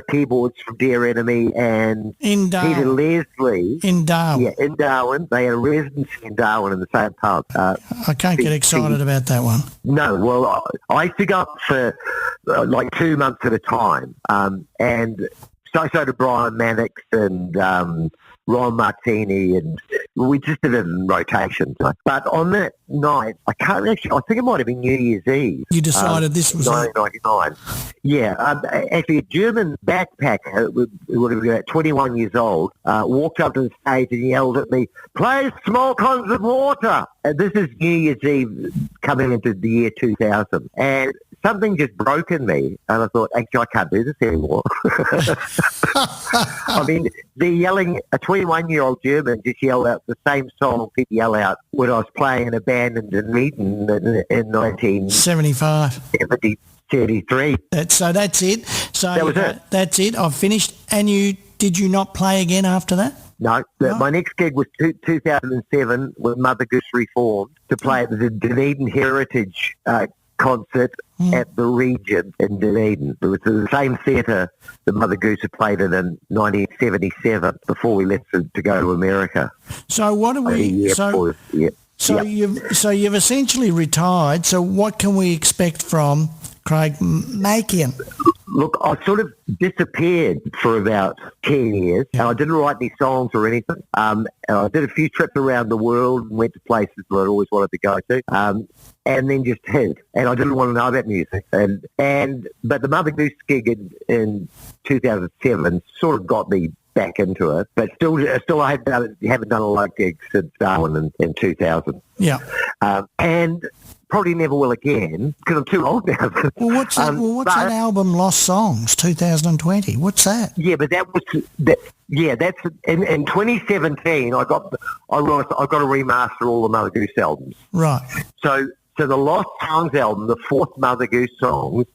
keyboards from Dear Enemy and Peter Leslie. In Darwin. Yeah, in Darwin. They had a residency in Darwin in the same pub. I can't get excited about that one. No, well, I used to go up for like 2 months at a time. And so did Brian Mannix and Ron Martini and we just did it in rotation. But on that night, I think it might have been New Year's Eve. You decided this was 1999. Yeah, actually a German backpacker, who would have been about 21 years old, walked up to the stage and yelled at me, "Play Small Cons of Water!" And this is New Year's Eve coming into the year 2000. And something just broke in me, and I thought, actually, I can't do this anymore. I mean, they're yelling, a 21-year-old German just yelled out the same song he'd yell out when I was playing in a band in Dunedin in 1975. 73. So that's it. So that was it. That's it. I've finished. And did you not play again after that? No. My next gig was 2007 when Mother Goose reformed to play at the Dunedin Heritage concert at the Regent in Dunedin. It was the same theatre that Mother Goose had played in 1977 before we left to go to America. So what are we? So you've essentially retired. So what can we expect from Craig Maciain? Look, I sort of disappeared for about 10 years, and I didn't write any songs or anything. And I did a few trips around the world and went to places that I'd always wanted to go to, and then just hid. And I didn't want to know about music. But the Mother Goose gig in 2007 sort of got me back into it. But still I haven't done a lot of gigs since Darwin in 2000. Yeah. And probably never will again because I'm too old now. Well, what's that album, Lost Songs, 2020? What's that? Yeah, but that's in 2017. I got to remaster all the Mother Goose albums. Right. So the Lost Songs album, the fourth Mother Goose album,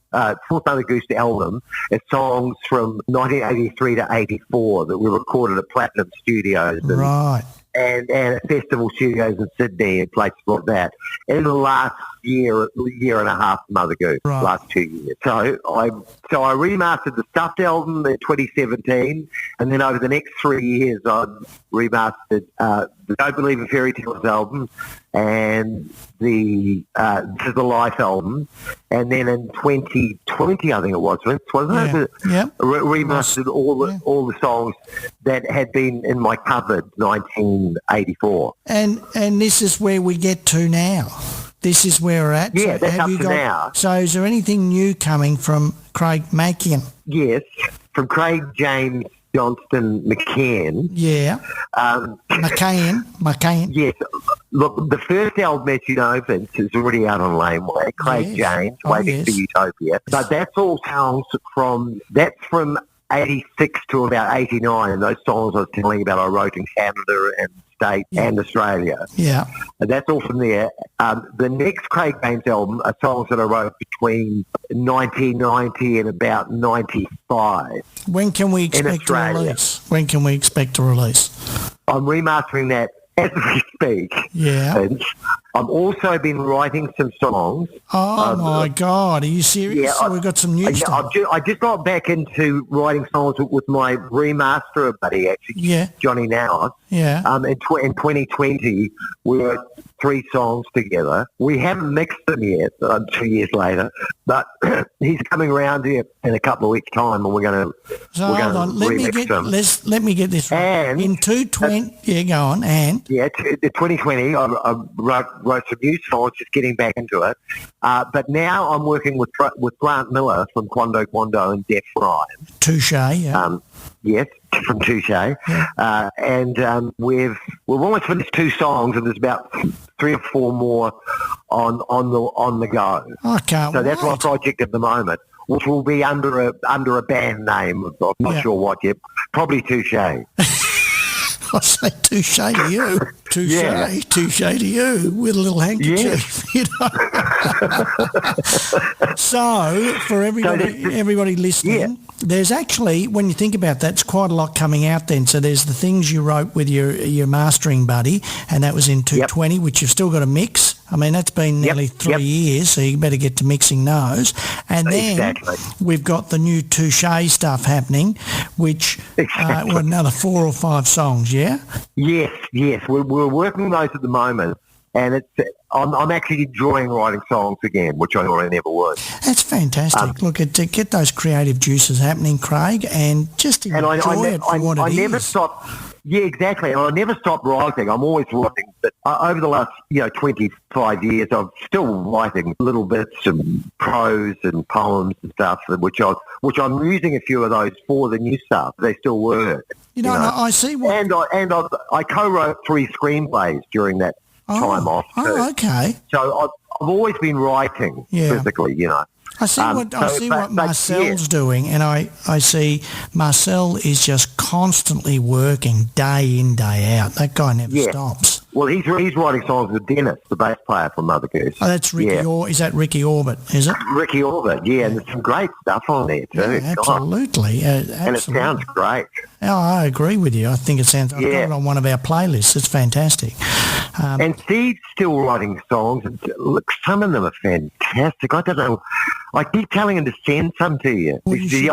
is songs from 1983 to 84 that were recorded at Platinum Studios. Right. And at festival studios in Sydney and places like that. In the last year and a half, Mother Goose, last 2 years. So I remastered the Stuffed album in 2017, and then over the next 3 years, I remastered the Don't Believe in Fairy Tales album and the This Is the Life album, and then in 2020, I think it was, wasn't it? Yeah. Remastered all the songs that had been in my cupboard 1984. And this is where we get to now. This is where we're at. Yeah, that's up to now. So is there anything new coming from Craig Maciain? Yes, from Craig James Johnston Maciain. Yeah. Maciain. Yes. Look, the first album, As You Know, Vince, is already out on Laneway. Craig James, Waiting for Utopia. But that's all songs from 86 to about 89. Those songs I was telling you about I wrote in Canada and States and Australia. Yeah. And that's all from there. The next Craig James album are songs that I wrote between 1990 and about 95. When can we expect to release? When can we expect to release? I'm remastering that as we speak. Yeah. And I've also been writing some songs. Oh, my God. Are you serious? Yeah, so we've got some new stuff. I just got back into writing songs with my remasterer buddy, actually, Johnny Nowes. Yeah. In 2020, we wrote 3 songs together. We haven't mixed them yet, 2 years later, but he's coming around here in a couple of weeks' time, and we're going to hold on. Let me get this right. And in 2020, go on. And 2020, I wrote some new songs, just getting back into it. But now I'm working with Grant Miller from Quando Quando and Def Rhymes. Touche, yeah. Yes, from Touche. Yeah. And we've almost finished 2 songs, and there's about 3 or 4 more on the go. I can't So wait. that's my project at the moment, which will be under a band name. I'm not sure what yet. Probably Touche. I say touche to you. Touche to you with a little handkerchief. You know? So for everybody listening, there's actually, when you think about that, it's quite a lot coming out then. So there's the things you wrote with your mastering buddy, and that was in 220, which you've still got to mix. I mean, that's been nearly 3 years, so you better get to mixing those. And then we've got the new Touche stuff happening, which another 4 or 5 songs, yeah? Yes. We're working on those at the moment, and I'm actually enjoying writing songs again, which I thought I never would. That's fantastic. Look, to get those creative juices happening, Craig, and just enjoy it for what it is. Yeah, exactly. And I never stopped writing. I'm always writing. But over the last, 25 years, I'm still writing little bits and prose and poems and stuff, which I'm using a few of those for the new stuff. They still work. I see what... And I co-wrote 3 screenplays during that time off too. Oh, okay. So I've always been writing physically, I see what Marcel's doing, and I see Marcel is just constantly working day in, day out. That guy never stops. Well, he's writing songs with Dennis, the bass player from Mother Goose. Oh, that's Ricky. Is that Ricky Orbit? Is it? Ricky Orbit, yeah, and there's some great stuff on there too. Yeah, absolutely. And it sounds great. Oh, I agree with you. I think it sounds. I've got it on one of our playlists. It's fantastic. And Steve's still writing songs. Look, some of them are fantastic. I don't know. I keep telling him to send some to you. Well, you should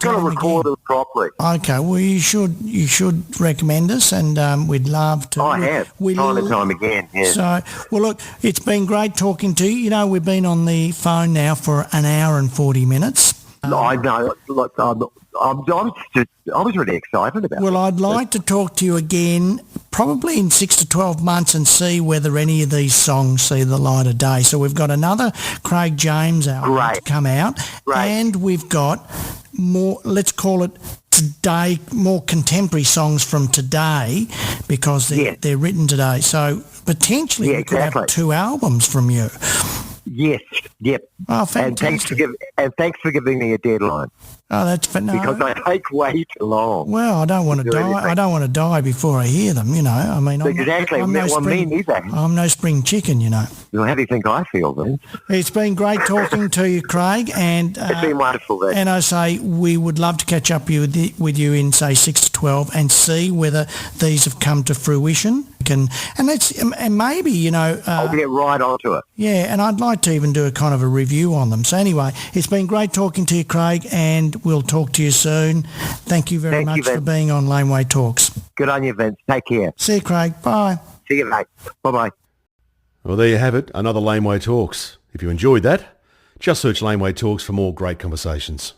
got to record it properly. Okay. Well, you should recommend us, and we'd love to. I have time and time again. Yeah. So, well, look, it's been great talking to you. We've been on the phone now for an hour and 40 minutes. I know. Look, I was really excited about it. Well, I'd like to talk to you again probably in 6 to 12 months and see whether any of these songs see the light of day. So we've got another Craig James album to come out. And we've got more, let's call it today, more contemporary songs from today because they're written today. So potentially we could have 2 albums from you. Yes, yep. Oh, fantastic. And thanks for giving me a deadline. Oh, that's because I take way too long. Well, I don't want to die. Anything. I don't want to die before I hear them. I mean, me neither. I'm no spring chicken. Well, how do you think I feel then? It's been great talking to you, Craig, and it's been wonderful. Then. And I say we would love to catch up with you in say 6 to 12 and see whether these have come to fruition. And maybe I'll get right onto it. Yeah, and I'd like to even do a kind of a review on them. So anyway, it's been great talking to you, Craig, and we'll talk to you soon. Thank you very much for being on Laneway Talks. Good on you, Vince. Take care. See you, Craig. Bye. See you, mate. Bye-bye. Well, there you have it, another Laneway Talks. If you enjoyed that, just search Laneway Talks for more great conversations.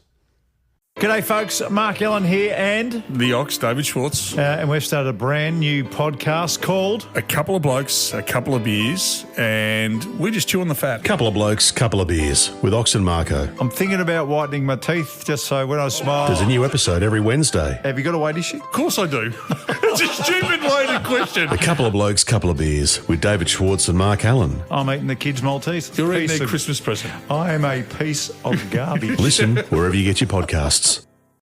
G'day folks, Mark Allen here and the Ox, David Schwartz. And we've started a brand new podcast called A Couple of Blokes, A Couple of Beers, and we just chew on the fat. Couple of Blokes, Couple of Beers with Ox and Marco. I'm thinking about whitening my teeth just so when I smile. There's a new episode every Wednesday. Have you got a weight issue? Of course I do. It's a stupid loaded question. A Couple of Blokes, Couple of Beers with David Schwartz and Mark Allen. I'm eating the kids' Maltese. You're eating their Christmas present. I am a piece of garbage. Listen wherever you get your podcasts.